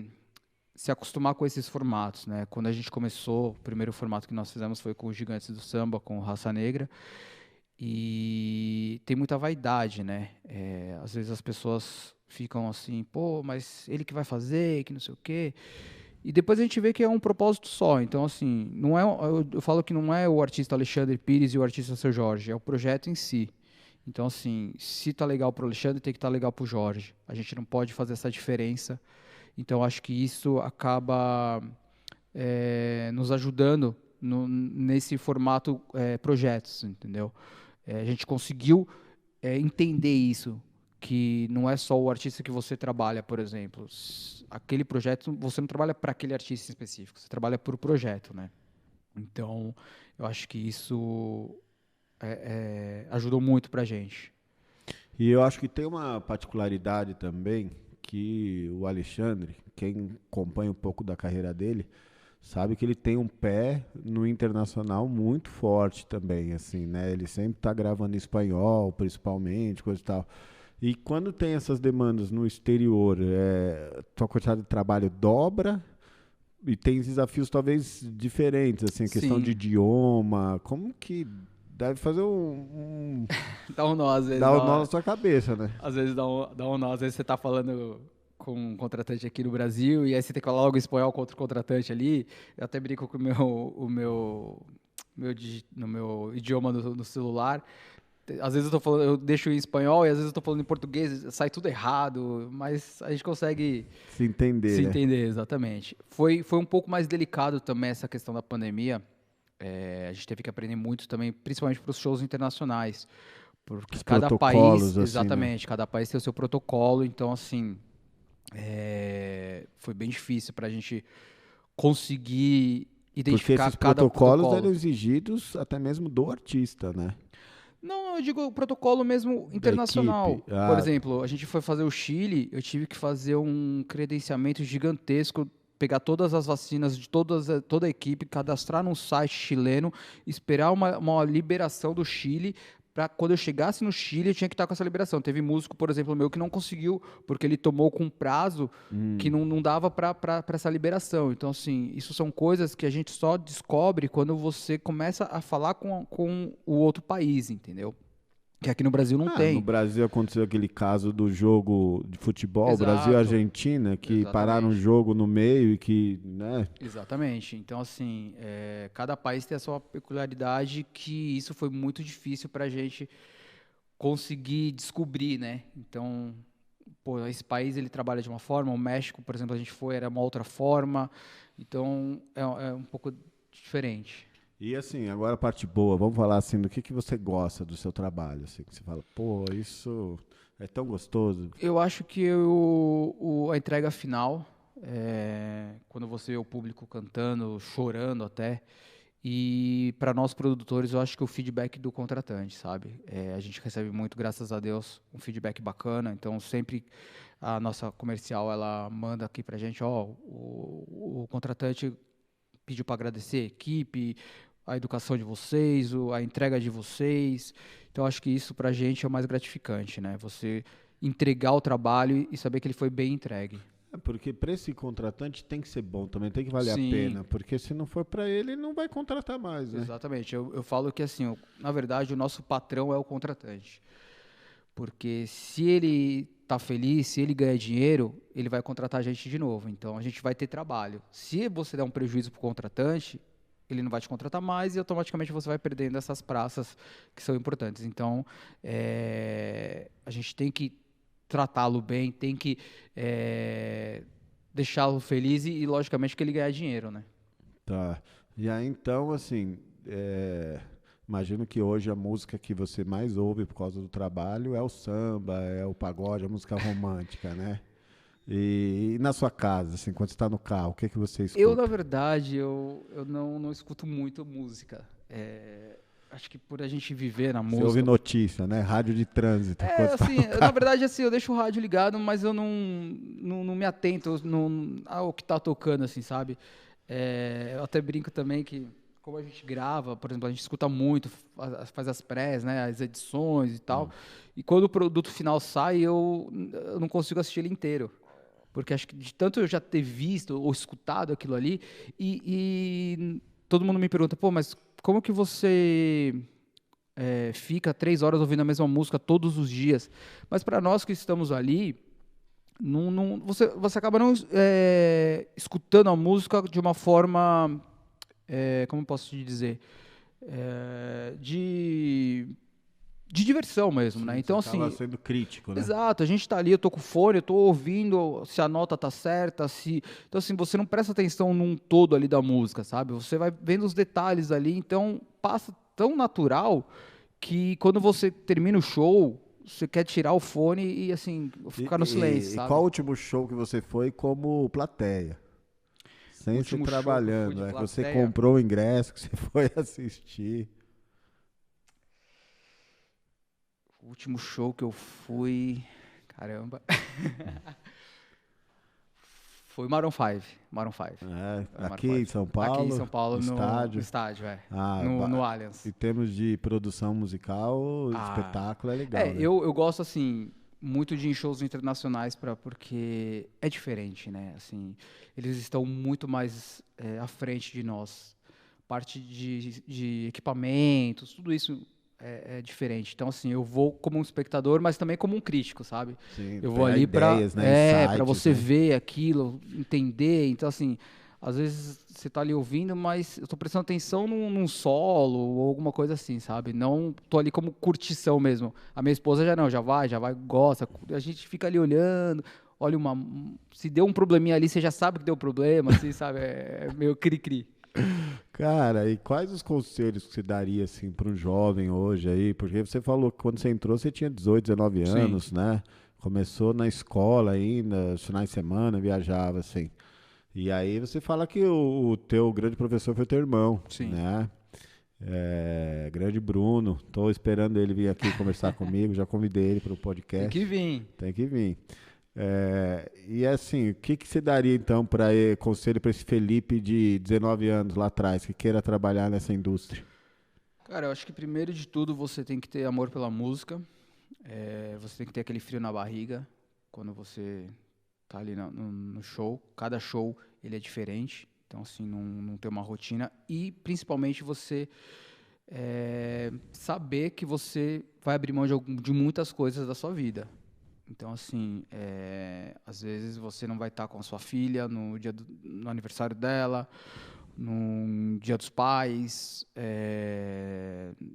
S2: se acostumar com esses formatos, né? Quando a gente começou, o primeiro formato que nós fizemos foi com os Gigantes do Samba, com Raça Negra, e tem muita vaidade, né? Às vezes as pessoas ficam assim, pô, mas ele que vai fazer, que não sei o quê. E depois a gente vê que é um propósito só. Então, assim, não é, eu falo que não é o artista Alexandre Pires e o artista Seu Jorge, é o projeto em si. Então, assim, se tá legal pro Alexandre, tem que estar legal pro Jorge. A gente não pode fazer essa diferença. Então, acho que isso acaba nos ajudando nesse formato projetos, entendeu? A gente conseguiu entender isso, que não é só o artista que você trabalha, por exemplo. Aquele projeto, você não trabalha para aquele artista específico, você trabalha por projeto, né? Então, eu acho que isso ajudou muito pra gente.
S1: E eu acho que tem uma particularidade também que o Alexandre, quem acompanha um pouco da carreira dele, sabe que ele tem um pé no internacional muito forte também, assim, né? Ele sempre tá gravando em espanhol, principalmente, coisa e tal. E quando tem essas demandas no exterior, tua quantidade de trabalho dobra e tem desafios talvez diferentes, assim, questão de
S2: Sim,
S1: idioma, como que deve fazer
S2: dá um nó às vezes,
S1: dar o nó na sua cabeça, né?
S2: às vezes dá um nó, às vezes você tá falando com um contratante aqui no Brasil e aí você tem que falar logo espanhol com outro contratante ali. Eu até brinco com no meu idioma no celular. Às vezes eu deixo em espanhol e às vezes eu tô falando em português, sai tudo errado, mas a gente consegue
S1: Se entender,
S2: se
S1: né?
S2: entender, exatamente. Foi um pouco mais delicado também essa questão da pandemia. A gente teve que aprender muito também, principalmente para os shows internacionais, porque
S1: Os
S2: cada país,
S1: protocolos, assim, né?
S2: exatamente, cada país tem o seu protocolo, então assim, foi bem difícil para a gente conseguir
S1: Porque
S2: identificar
S1: esses
S2: cada
S1: protocolos eram
S2: protocolo.
S1: exigidos até mesmo do artista, né?
S2: Não, eu digo o protocolo mesmo internacional.
S1: equipe.
S2: Por exemplo, a gente foi fazer o Chile, eu tive que fazer um credenciamento gigantesco, pegar todas as vacinas de toda a equipe, cadastrar num site chileno, esperar uma liberação do Chile. Para quando eu chegasse no Chile, eu tinha que estar com essa liberação. Teve músico, por exemplo, meu que não conseguiu, porque ele tomou com um prazo que não dava para essa liberação. Então, assim, isso são coisas que a gente só descobre quando você começa a falar com o outro país, entendeu? Que aqui no Brasil não
S1: No
S2: tem.
S1: Brasil aconteceu aquele caso do jogo de futebol,
S2: Exato.
S1: Brasil e Argentina, que
S2: Exatamente.
S1: pararam o jogo no meio e que, né?
S2: Exatamente. Então, assim, cada país tem a sua peculiaridade, que isso foi muito difícil para a gente conseguir descobrir, né? Então, pô, esse país ele trabalha de uma forma, o México, por exemplo, a gente foi, era uma outra forma. Então, é um pouco diferente.
S1: E assim, agora a parte boa, vamos falar assim, do que você gosta do seu trabalho, assim, que você fala, pô, isso é tão gostoso.
S2: Eu acho que a entrega final, quando você vê o público cantando, chorando até, e para nós produtores, eu acho que o feedback do contratante, sabe? A gente recebe muito, graças a Deus, um feedback bacana. Então, sempre a nossa comercial, ela manda aqui pra gente, o contratante pediu para agradecer a equipe, a educação de vocês, a entrega de vocês. Então, acho que isso pra gente é o mais gratificante, né? Você entregar o trabalho e saber que ele foi bem entregue.
S1: Porque para esse contratante tem que ser bom também, tem que valer
S2: Sim.
S1: a pena, porque se não for para ele, ele não vai contratar mais, né?
S2: Exatamente. Eu falo que, assim, na verdade, o nosso patrão é o contratante. Porque se ele tá feliz, se ele ganha dinheiro, ele vai contratar a gente de novo. Então, a gente vai ter trabalho. Se você der um prejuízo pro contratante, ele não vai te contratar mais e automaticamente você vai perdendo essas praças que são importantes. Então, a gente tem que tratá-lo bem, tem que deixá-lo feliz e, logicamente, que ele ganhar dinheiro, né?
S1: Tá. E aí, então, assim, imagino que hoje a música que você mais ouve por causa do trabalho é o samba, é o pagode, a música romântica, né? E na sua casa, assim, quando você está no carro, o que você escuta?
S2: Eu, na verdade, eu não escuto muito música. Acho que por a gente viver na
S1: Você
S2: música...
S1: ouve notícia, né? Rádio de trânsito. quando você tá
S2: assim,
S1: no carro.
S2: na verdade, assim, eu deixo o rádio ligado, mas eu não me atento ao que tá tocando, assim, sabe? Eu até brinco também que, como a gente grava, por exemplo, a gente escuta muito, faz as prés, né, as edições e tal, e quando o produto final sai, eu não consigo assistir ele inteiro. Porque acho que de tanto eu já ter visto ou escutado aquilo ali, e todo mundo me pergunta, pô, mas como que você fica 3 horas ouvindo a mesma música todos os dias? Mas para nós que estamos ali, você acaba não escutando a música de uma forma, como eu posso te dizer, de diversão mesmo, né? Então,
S1: Você acaba
S2: assim,
S1: sendo crítico, né?
S2: exato, a gente tá ali, eu tô com fone, eu tô ouvindo se a nota tá certa, se... Então, assim, você não presta atenção num todo ali da música, sabe? Você vai vendo os detalhes ali, então passa tão natural que quando você termina o show, você quer tirar o fone e, assim, ficar no silêncio,
S1: E
S2: sabe?
S1: qual o último show que você foi como plateia? Sem ser
S2: Último show que eu fui
S1: trabalhando,
S2: de
S1: que você
S2: plateia?
S1: comprou o ingresso, que você foi assistir.
S2: O último show que eu fui... Caramba... Foi Maroon 5. Maroon 5.
S1: Aqui em São Paulo?
S2: Aqui em São Paulo,
S1: estádio.
S2: no estádio,
S1: Ah,
S2: no Allianz.
S1: Em termos de produção musical, espetáculo é legal, né?
S2: Eu gosto, assim, muito de ir em shows internacionais, porque é diferente, né? Assim, eles estão muito mais à frente de nós. Parte de equipamentos, tudo isso é diferente. Então, assim, eu vou como um espectador, mas também como um crítico, sabe?
S1: Sim,
S2: Eu vou ali para
S1: né,
S2: para você
S1: né?
S2: ver aquilo, entender. Então, assim, às vezes você tá ali ouvindo, mas eu tô prestando atenção num solo ou alguma coisa assim, sabe? Não tô ali como curtição mesmo. A minha esposa já vai, gosta. A gente fica ali olhando, olha se deu um probleminha ali, você já sabe que deu problema, assim, sabe? É meio cri-cri.
S1: Cara, e quais os conselhos que você daria assim para um jovem hoje aí? Porque você falou que quando você entrou você tinha 18, 19 anos,
S2: Sim.
S1: né? Começou na escola ainda, os finais de semana, viajava assim. E aí você fala que o teu grande professor foi teu irmão,
S2: Sim.
S1: né? Grande Bruno, tô esperando ele vir aqui conversar comigo, já convidei ele para o podcast.
S2: Tem que vir.
S1: Tem que vir. E assim, o que você daria então para conselho para esse Felipe de 19 anos lá atrás, que queira trabalhar nessa indústria?
S2: Cara, eu acho que primeiro de tudo você tem que ter amor pela música, você tem que ter aquele frio na barriga quando você tá ali no show. Cada show ele é diferente, então assim, não ter uma rotina e principalmente você saber que você vai abrir mão de muitas coisas da sua vida. Então, assim, às vezes você não vai estar com a sua filha no aniversário dela, no dia dos pais,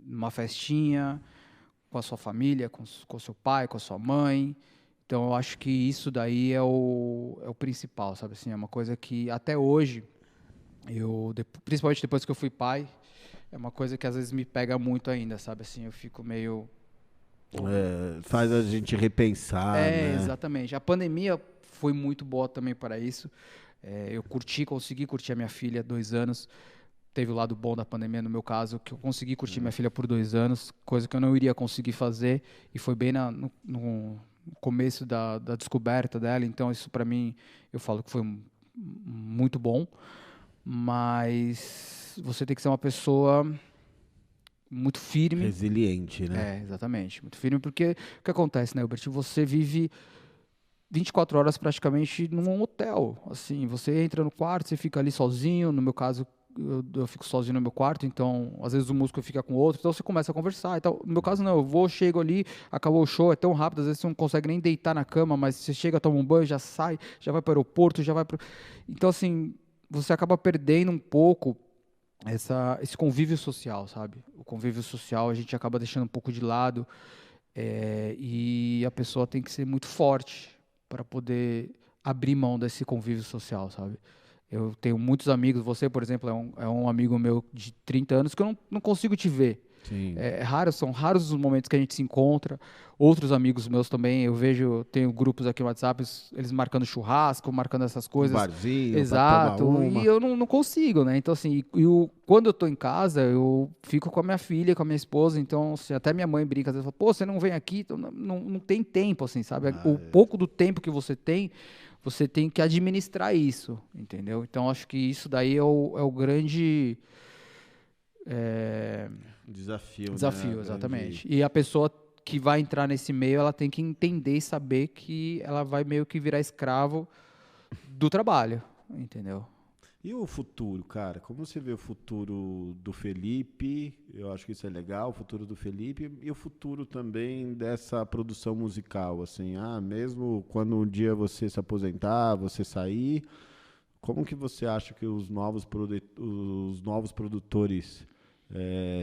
S2: numa festinha, com a sua família, com o seu pai, com a sua mãe. Então, eu acho que isso daí é o principal, sabe? Assim, é uma coisa que até hoje, principalmente depois que eu fui pai, é uma coisa que às vezes me pega muito ainda, sabe? Assim, eu fico meio...
S1: Faz a gente repensar, né?
S2: Exatamente. A pandemia foi muito boa também para isso. Eu consegui curtir a minha filha 2 anos. Teve o lado bom da pandemia, no meu caso, que eu consegui curtir minha filha por 2 anos, coisa que eu não iria conseguir fazer, e foi bem no começo da descoberta dela. Então, isso para mim, eu falo que foi muito bom. Mas você tem que ser uma pessoa muito firme.
S1: Resiliente, né?
S2: Exatamente. Muito firme, porque o que acontece, né, Hubert? Você vive 24 horas praticamente num hotel. Assim, você entra no quarto, você fica ali sozinho. No meu caso, eu fico sozinho no meu quarto, então, às vezes o músico fica com outro, então você começa a conversar e tal. No meu caso, não, chego ali, acabou o show, é tão rápido, às vezes você não consegue nem deitar na cama, mas você chega, toma um banho, já sai, já vai para o aeroporto, já vai para... Então, assim, você acaba perdendo um pouco esse convívio social, sabe? O convívio social a gente acaba deixando um pouco de lado, e a pessoa tem que ser muito forte para poder abrir mão desse convívio social, sabe? Eu tenho muitos amigos, você, por exemplo, é um amigo meu de 30 anos que eu não consigo te ver.
S1: Sim.
S2: São raros os momentos que a gente se encontra. Outros amigos meus também, tenho grupos aqui no WhatsApp, eles marcando churrasco, marcando essas coisas.
S1: Um barzinho,
S2: exato,
S1: pra tomar uma.
S2: E eu não consigo, né? Então, assim, quando eu tô em casa, eu fico com a minha filha, com a minha esposa, então, assim, até minha mãe brinca, às vezes fala, pô, você não vem aqui, então, não tem tempo, assim, sabe? O pouco do tempo que você tem que administrar isso, entendeu? Então, acho que isso daí é o grande...
S1: Desafio,
S2: né? Exatamente. E a pessoa que vai entrar nesse meio, ela tem que entender e saber que ela vai meio que virar escravo do trabalho, entendeu?
S1: E o futuro, cara? Como você vê o futuro do Felipe? Eu acho que isso é legal, o futuro do Felipe e o futuro também dessa produção musical, assim, mesmo quando um dia você se aposentar, você sair, como que você acha que os novos produtores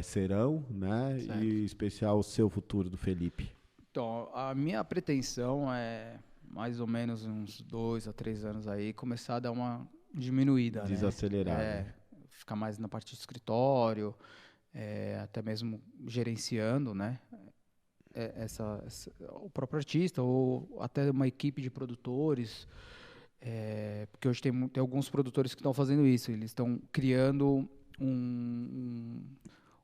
S1: serão, né?
S2: Certo.
S1: E em especial o seu futuro do Felipe?
S2: Então, a minha pretensão é mais ou menos uns 2 a 3 anos aí começar a dar uma diminuída,
S1: desacelerar,
S2: né? Ficar mais na parte de escritório, até mesmo gerenciando, né? O próprio artista ou até uma equipe de produtores, porque hoje tem alguns produtores que estão fazendo isso, eles estão criando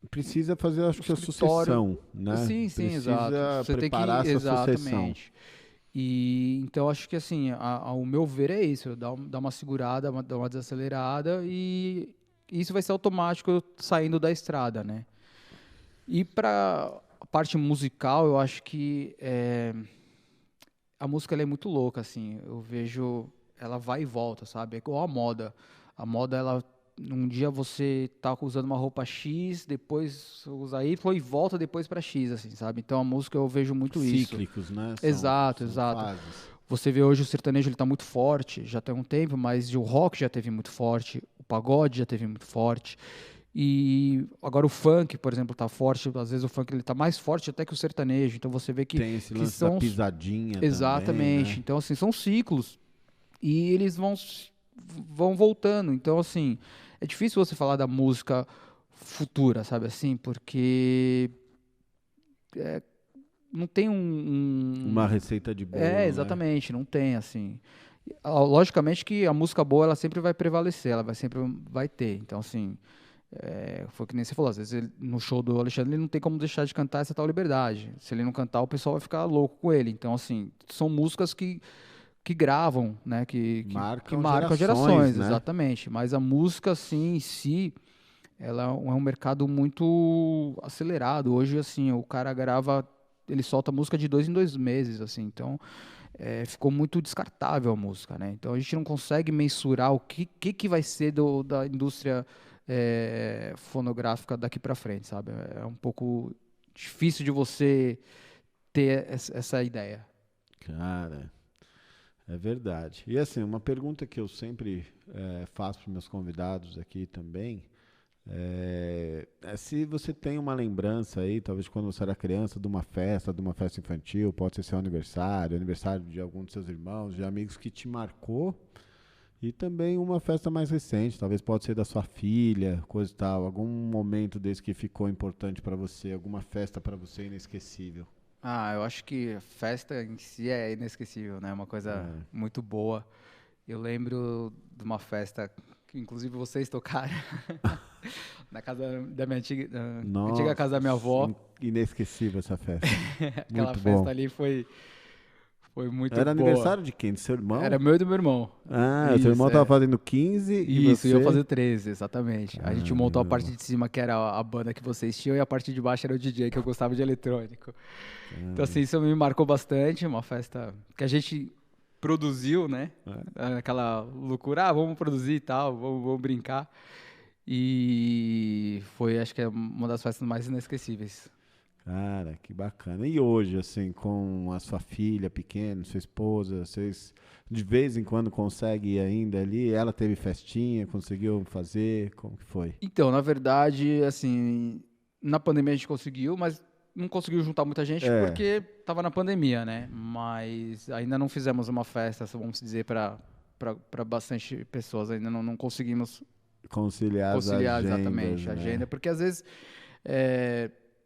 S1: precisa fazer, acho que a sucessão, né?
S2: Sim, exato.
S1: Você preparar essa sucessão.
S2: E então acho que assim, ao meu ver é isso, dar uma segurada, dar uma desacelerada, e isso vai ser automático saindo da estrada, né? E para a parte musical, eu acho que a música ela é muito louca, assim. Eu vejo, ela vai e volta, sabe? É igual a moda. A moda, ela um dia você tá usando uma roupa X, depois usa Y e volta depois para X, assim, sabe? Então a música eu vejo muito isso.
S1: Cíclicos, né?
S2: Exato.
S1: Fases.
S2: Você vê hoje o sertanejo, ele tá muito forte, já tem um tempo, mas o rock já teve muito forte, o pagode já teve muito forte. E agora o funk, por exemplo, tá forte. Às vezes o funk ele tá mais forte até que o sertanejo. Então você vê que
S1: tem esse lance da pisadinha.
S2: Exatamente.
S1: Também, né?
S2: Então assim, são ciclos e eles vão voltando. Então assim, é difícil você falar da música futura, sabe assim, porque não tem
S1: uma receita de bolo.
S2: Exatamente, né? Não tem assim. Logicamente que a música boa ela sempre vai prevalecer, ela sempre vai ter. Então assim, Foi que nem você falou, às vezes no show do Alexandre ele não tem como deixar de cantar essa tal Liberdade. Se ele não cantar, o pessoal vai ficar louco com ele. Então, assim, são músicas que gravam, né? Que marcam gerações,
S1: né?
S2: exatamente. Mas a música, assim, em si, ela é um mercado muito acelerado. Hoje, assim, o cara grava, ele solta música de 2 em 2 meses, assim. Então, ficou muito descartável a música, né? Então, a gente não consegue mensurar o que vai ser da indústria fonográfica daqui para frente, sabe? É um pouco difícil de você ter essa ideia.
S1: Cara, é verdade. E assim, uma pergunta que eu sempre faço para meus convidados aqui também é se você tem uma lembrança aí, talvez quando você era criança, de uma festa infantil, pode ser seu aniversário, aniversário de algum dos seus irmãos, de amigos que te marcou, e também uma festa mais recente, talvez pode ser da sua filha, coisa e tal, algum momento desse que ficou importante para você, alguma festa para você inesquecível.
S2: Eu acho que a festa em si é inesquecível, né? Uma coisa muito boa. Eu lembro de uma festa que, inclusive, vocês tocaram na casa da minha antiga casa da minha avó.
S1: Inesquecível essa festa.
S2: Aquela
S1: Muito
S2: festa
S1: bom.
S2: ali foi muito
S1: Era
S2: boa.
S1: aniversário de quem? Do seu irmão?
S2: Era meu e do meu irmão.
S1: O seu irmão estava fazendo 15 e
S2: Isso,
S1: você...
S2: eu ia fazer 13, exatamente. A gente montou a parte de cima, que era a banda que vocês tinham, e a parte de baixo era o DJ, que eu gostava de eletrônico. Então, assim, isso me marcou bastante. Uma festa que a gente produziu, né? Aquela loucura, vamos produzir e tal, vamos brincar. E foi, acho que é uma das festas mais inesquecíveis.
S1: Cara, que bacana. E hoje, assim, com a sua filha pequena, sua esposa, vocês de vez em quando conseguem ir ainda ali? Ela teve festinha, conseguiu fazer? Como que foi?
S2: Então, na verdade, assim, na pandemia a gente conseguiu, mas não conseguiu juntar muita gente porque estava na pandemia, né? Mas ainda não fizemos uma festa, vamos dizer, para bastante pessoas. Ainda não conseguimos
S1: Conciliar as agendas,
S2: exatamente a
S1: né?
S2: agenda, porque às vezes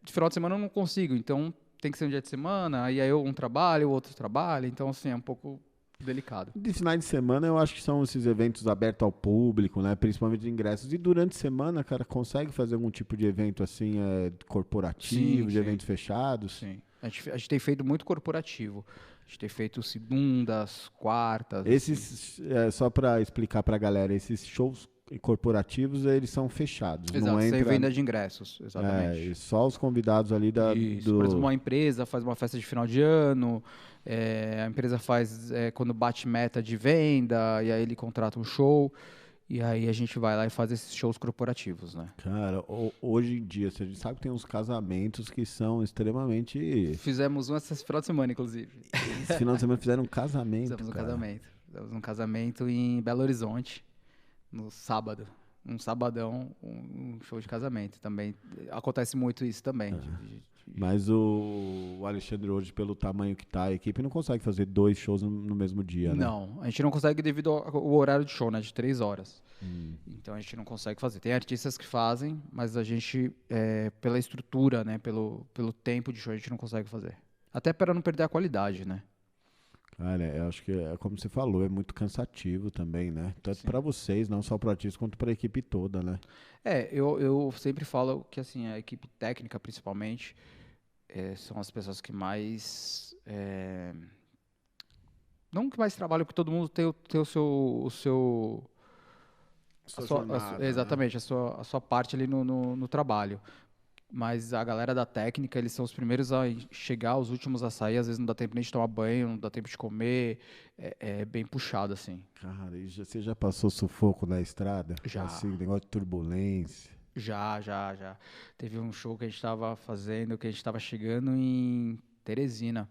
S2: de final de semana eu não consigo, então tem que ser um dia de semana, aí eu um trabalho, o outro trabalha, então assim é um pouco delicado.
S1: De finais de semana eu acho que são esses eventos abertos ao público, né? Principalmente de ingressos. E durante a semana, cara, consegue fazer algum tipo de evento assim, corporativo, de eventos fechados?
S2: Sim. A gente tem feito muito corporativo. A gente tem feito segundas, quartas.
S1: Esses, só para explicar para a galera, esses shows corporativos, eles são fechados.
S2: Exato,
S1: não entra...
S2: sem venda de ingressos, exatamente.
S1: E só os convidados ali
S2: Isso, por exemplo, uma empresa faz uma festa de final de ano, a empresa faz quando bate meta de venda, e aí ele contrata um show, e aí a gente vai lá e faz esses shows corporativos, né?
S1: Cara, hoje em dia, a gente sabe que tem uns casamentos que são extremamente...
S2: Fizemos um esse final de semana, inclusive.
S1: Esse final de semana fizeram um casamento,
S2: Fizemos um casamento em Belo Horizonte, no sábado. Um sabadão, um show de casamento também. Acontece muito isso também.
S1: Mas o Alexandre hoje, pelo tamanho que tá a equipe, não consegue fazer 2 shows no mesmo dia, né?
S2: Não, a gente não consegue devido ao horário de show, né? De 3 horas. Então a gente não consegue fazer. Tem artistas que fazem, mas a gente, pela estrutura, né? Pelo tempo de show, a gente não consegue fazer. Até para não perder a qualidade, né?
S1: Cara, eu acho que é como você falou, é muito cansativo também, né? Tanto para vocês, não só para o artista, quanto para a equipe toda, né?
S2: Eu sempre falo que assim, a equipe técnica, principalmente, são as pessoas que mais... não que mais trabalham, porque todo mundo tem o seu exatamente, a sua parte ali no trabalho. Mas a galera da técnica, eles são os primeiros a chegar, os últimos a sair. Às vezes não dá tempo nem de tomar banho, não dá tempo de comer. É bem puxado, assim.
S1: Cara, e você já passou sufoco na estrada?
S2: Já.
S1: Assim, negócio de turbulência.
S2: Já. Teve um show que a gente estava fazendo, que a gente estava chegando em Teresina.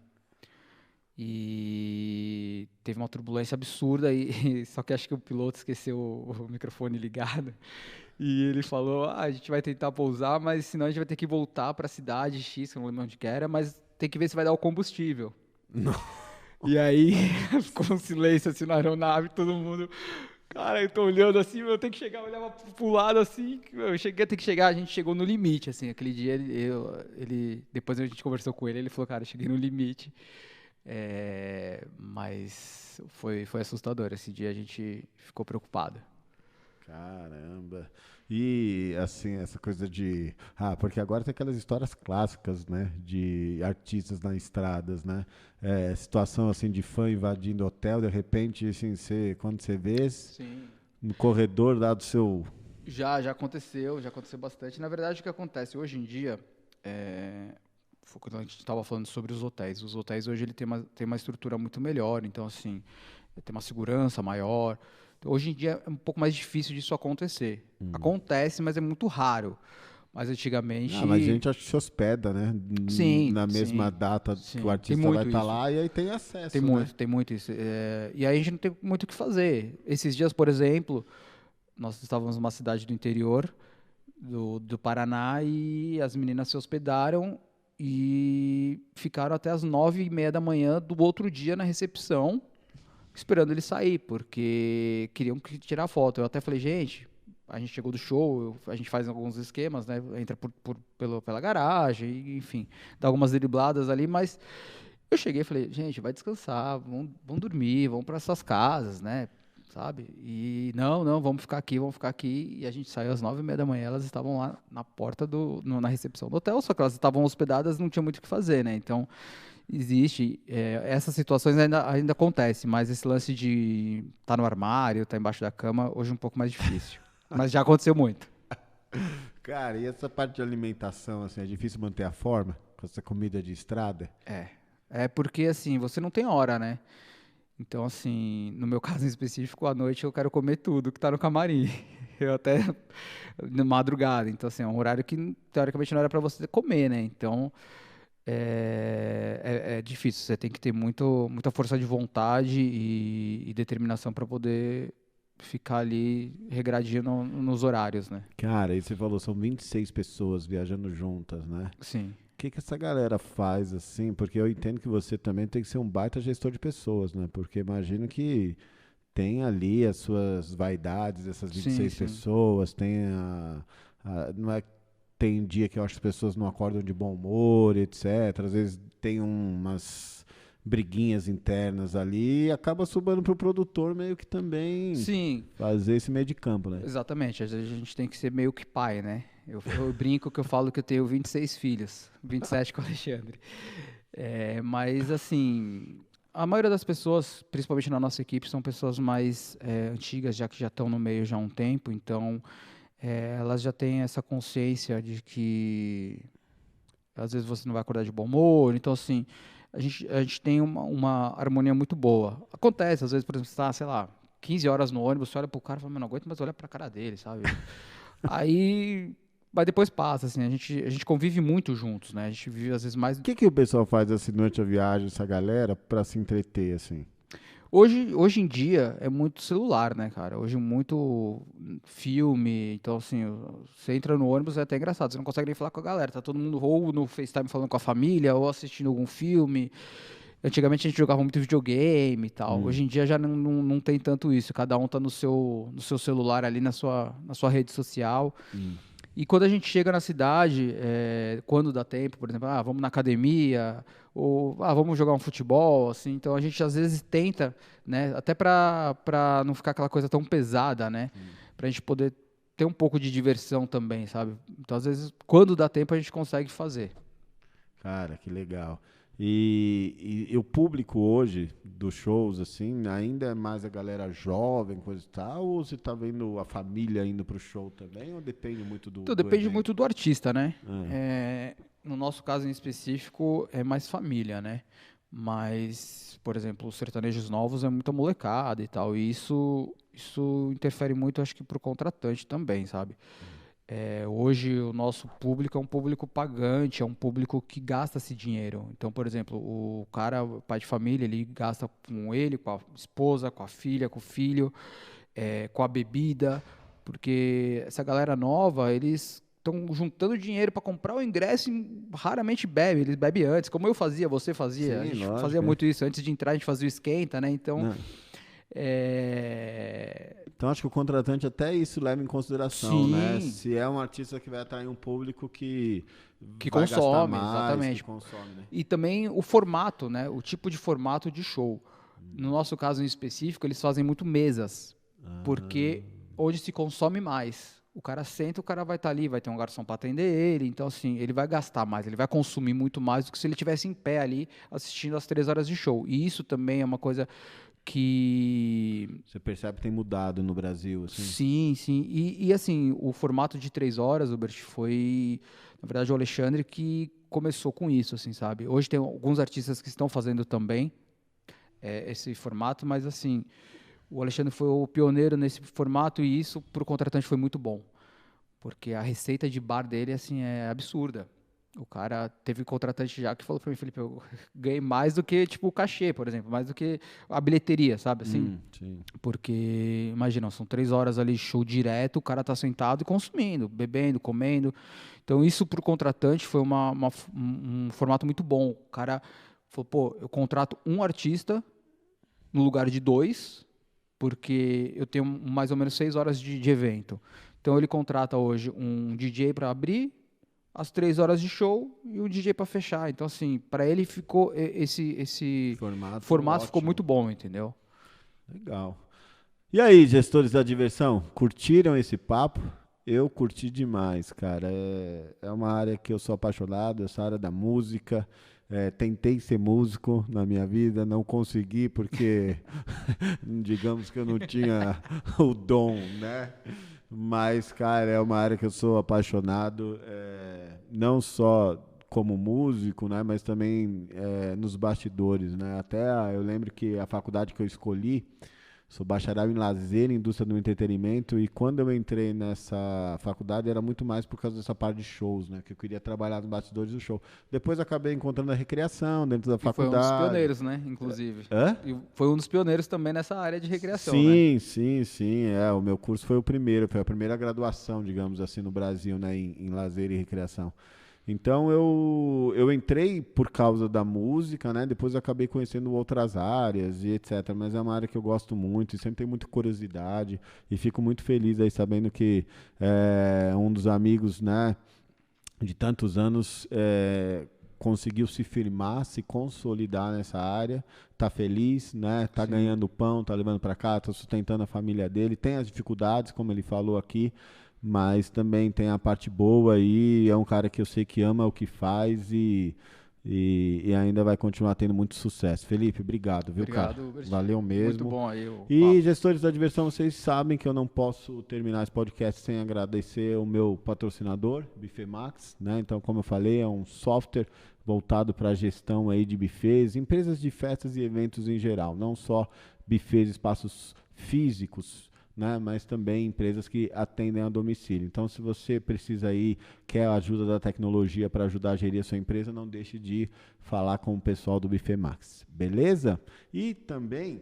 S2: E teve uma turbulência absurda, só que acho que o piloto esqueceu o microfone ligado. E ele falou, a gente vai tentar pousar, mas senão a gente vai ter que voltar para a cidade X, que eu não lembro onde que era, mas tem que ver se vai dar o combustível.
S1: Não.
S2: E aí ficou um silêncio assim na aeronave, todo mundo... Cara, eu tô olhando assim, eu tenho que chegar, eu olhava pro lado assim, eu cheguei a ter que chegar, a gente chegou no limite, assim, aquele dia depois a gente conversou com ele falou, cara, eu cheguei no limite. Mas foi assustador, esse dia a gente ficou preocupado.
S1: Caramba. E, assim, essa coisa de... porque agora tem aquelas histórias clássicas, né? De artistas nas estradas, né? Situação, assim, de fã invadindo hotel, de repente, assim, quando você vê
S2: Sim.
S1: no corredor lá do seu...
S2: Já aconteceu bastante. Na verdade, o que acontece hoje em dia, foi quando a gente estava falando sobre os hotéis. Os hotéis hoje ele tem uma estrutura muito melhor, então assim, tem uma segurança maior. Então, hoje em dia é um pouco mais difícil disso acontecer. Acontece, mas é muito raro. Mas antigamente,
S1: mas a gente acha que se hospeda, né?
S2: sim,
S1: Na mesma
S2: sim,
S1: data que o
S2: sim. Tem
S1: artista vai
S2: muito
S1: estar
S2: isso.
S1: lá e aí tem acesso, né?
S2: Tem muito isso. E aí a gente não tem muito o que fazer. Esses dias, por exemplo, nós estávamos numa cidade do interior do Paraná e as meninas se hospedaram e ficaram até as 9:30 da manhã do outro dia na recepção, esperando ele sair, porque queriam tirar foto. Eu até falei, gente, a gente chegou do show, a gente faz alguns esquemas, né? Entra pela garagem, enfim, dá algumas dribladas ali, mas eu cheguei e falei, gente, vai descansar, vão dormir, vão para suas casas, né? Sabe? E não, vamos ficar aqui, vamos ficar aqui. E a gente saiu às 9:30 da manhã, elas estavam lá na porta na recepção do hotel, só que elas estavam hospedadas, não tinha muito o que fazer, né? Então, existe, essas situações ainda acontecem, mas esse lance de estar no armário, estar embaixo da cama, hoje é um pouco mais difícil. Mas já aconteceu muito.
S1: Cara, e essa parte de alimentação, assim, é difícil manter a forma com essa comida de estrada?
S2: É porque, assim, você não tem hora, né? Então, assim, no meu caso em específico, à noite eu quero comer tudo que tá no camarim. Eu até na madrugada. Então, assim, é um horário que teoricamente não era para você comer, né? Então, é difícil. Você tem que ter muita força de vontade e determinação para poder ficar ali regradinho nos horários, né?
S1: Cara, aí você falou, são 26 pessoas viajando juntas, né?
S2: Sim.
S1: O que essa galera faz, assim? Porque eu entendo que você também tem que ser um baita gestor de pessoas, né? Porque imagino que tem ali as suas vaidades, essas
S2: Sim,
S1: 26
S2: sim.
S1: pessoas, não é, tem dia que eu acho que as pessoas não acordam de bom humor, etc. Às vezes tem umas briguinhas internas ali e acaba subindo pro produtor meio que também
S2: Sim,
S1: fazer esse meio de campo, né?
S2: exatamente. Às vezes a gente tem que ser meio que pai, né? Eu brinco que eu falo que eu tenho 26 filhos, 27 com o Alexandre. Mas, assim, a maioria das pessoas, principalmente na nossa equipe, são pessoas mais antigas, já que já estão no meio já há um tempo. Então, elas já têm essa consciência de que às vezes você não vai acordar de bom humor. Então, assim, a gente tem uma harmonia muito boa. Acontece, às vezes, por exemplo, você está, sei lá, 15 horas no ônibus, você olha pro cara e fala, "Mas não aguento mais olhar pra cara dele, sabe?" Aí, mas depois passa, assim, a gente convive muito juntos, né? A gente vive, às vezes, mais...
S1: O que o pessoal faz assim durante a viagem, essa galera, pra se entreter, assim?
S2: Hoje em dia é muito celular, né, cara? Hoje muito filme, então assim, você entra no ônibus é até engraçado, você não consegue nem falar com a galera, tá todo mundo ou no FaceTime falando com a família, ou assistindo algum filme. Antigamente a gente jogava muito videogame e tal, hoje em dia já não tem tanto isso, cada um tá no seu celular ali na sua rede social. E quando a gente chega na cidade, quando dá tempo, por exemplo, vamos na academia, ou vamos jogar um futebol, assim, então a gente às vezes tenta, né, até para não ficar aquela coisa tão pesada, né, para a gente poder ter um pouco de diversão também, sabe? Então às vezes, quando dá tempo, a gente consegue fazer.
S1: Cara, que legal. E o público hoje dos shows, assim, ainda é mais a galera jovem, coisa e tal, ou você tá vendo a família indo pro show também, ou depende muito
S2: Então,
S1: do
S2: depende muito
S1: evento?
S2: do artista, né?
S1: É.
S2: No nosso caso em específico, é mais família, né? Mas, por exemplo, os sertanejos novos é muita molecada e tal. E isso interfere muito, acho que, pro contratante também, sabe? Hoje o nosso público é um público pagante, é um público que gasta esse dinheiro. Então, por exemplo, o cara, o pai de família, ele gasta com ele, com a esposa, com a filha, com o filho, com a bebida, porque essa galera nova, eles estão juntando dinheiro para comprar o ingresso e raramente bebe, eles bebem antes, como eu fazia, você fazia, a
S1: Sim,
S2: gente fazia
S1: lógico.
S2: muito isso, antes de entrar a gente fazia o esquenta, né? Então,
S1: Não.
S2: é...
S1: Então acho que o contratante até isso leva em consideração, né?
S2: sim,
S1: Se é um artista que vai atrair um público que
S2: que
S1: vai gastar
S2: consome,
S1: mais, que
S2: exatamente.
S1: consome, né?
S2: E também o formato, né? O tipo de formato de show. No nosso caso em específico, eles fazem muito mesas, porque onde se consome mais. O cara senta, o cara vai estar ali, vai ter um garçom para atender ele, então assim, ele vai gastar mais, ele vai consumir muito mais do que se ele estivesse em pé ali assistindo as 3 horas de show. E isso também é uma coisa que...
S1: Você percebe que tem mudado no Brasil, assim?
S2: Sim, sim. E assim, o formato de 3 horas, Hubert, foi, na verdade, o Alexandre que começou com isso, assim, sabe? Hoje tem alguns artistas que estão fazendo também esse formato, mas assim, o Alexandre foi o pioneiro nesse formato e isso, para o contratante, foi muito bom. Porque a receita de bar dele, assim, é absurda. O cara teve contratante já que falou para mim, Felipe, eu ganhei mais do que, tipo, o cachê, por exemplo, mais do que a bilheteria, sabe, assim?
S1: Sim.
S2: Porque, imagina, são 3 horas ali, show direto, o cara tá sentado e consumindo, bebendo, comendo. Então, isso pro contratante foi um formato muito bom. O cara falou, pô, eu contrato um artista no lugar de 2, porque eu tenho mais ou menos 6 horas de evento. Então, ele contrata hoje um DJ para abrir, as 3 horas de show e o DJ para fechar. Então, assim, para ele ficou esse formato ficou muito bom, entendeu?
S1: Legal. E aí, gestores da diversão, curtiram esse papo? Eu curti demais, cara. É uma área que eu sou apaixonado, essa área da música. Tentei ser músico na minha vida, não consegui porque, digamos que eu não tinha o dom, né? Mas, cara, é uma área que eu sou apaixonado, não só como músico, né, mas também nos bastidores, né? Até eu lembro que a faculdade que eu escolhi, sou bacharel em lazer, em indústria do entretenimento, e quando eu entrei nessa faculdade era muito mais por causa dessa parte de shows, né? Que eu queria trabalhar nos bastidores do show. Depois acabei encontrando a recreação dentro da faculdade.
S2: Foi um dos pioneiros, né? Inclusive. E foi um dos pioneiros também nessa área de recreação,
S1: sim,
S2: né?
S1: Sim. O meu curso foi foi a primeira graduação, digamos assim, no Brasil, né? Em lazer e recreação. Então eu entrei por causa da música, né? Depois eu acabei conhecendo outras áreas e etc. Mas é uma área que eu gosto muito e sempre tenho muita curiosidade e fico muito feliz aí sabendo que um dos amigos, né, de tantos anos conseguiu se firmar, se consolidar nessa área, tá feliz, né? Tá ganhando pão, tá levando para cá, tá sustentando a família dele, tem as dificuldades, como ele falou aqui, mas também tem a parte boa e é um cara que eu sei que ama o que faz e ainda vai continuar tendo muito sucesso. Felipe, obrigado, viu, cara? Valeu mesmo.
S2: Muito bom aí o
S1: E,
S2: papo.
S1: gestores da diversão, vocês sabem que eu não posso terminar esse podcast sem agradecer o meu patrocinador, Buffet Max, né? Então, como eu falei, é um software voltado para a gestão aí de buffets, empresas de festas e eventos em geral, não só buffets, espaços físicos, né, mas também empresas que atendem a domicílio. Então, se você precisa aí, quer a ajuda da tecnologia para ajudar a gerir a sua empresa, não deixe de falar com o pessoal do Buffet Max, beleza? E também,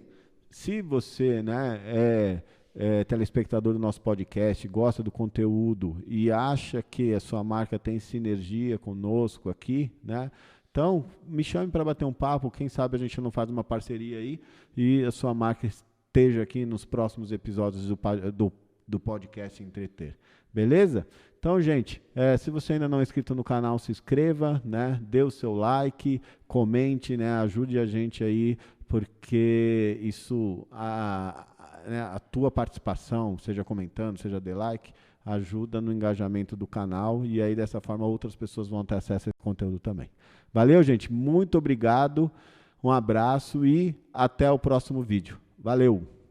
S1: se você, né, é telespectador do nosso podcast, gosta do conteúdo e acha que a sua marca tem sinergia conosco aqui, né? Então, me chame para bater um papo, quem sabe a gente não faz uma parceria aí e a sua marca esteja aqui nos próximos episódios do podcast Entreter. Beleza? Então, gente, se você ainda não é inscrito no canal, se inscreva, né? Dê o seu like, comente, né? Ajude a gente aí, porque isso, a tua participação, seja comentando, seja dê like, ajuda no engajamento do canal e aí dessa forma outras pessoas vão ter acesso a esse conteúdo também. Valeu, gente. Muito obrigado. Um abraço e até o próximo vídeo. Valeu!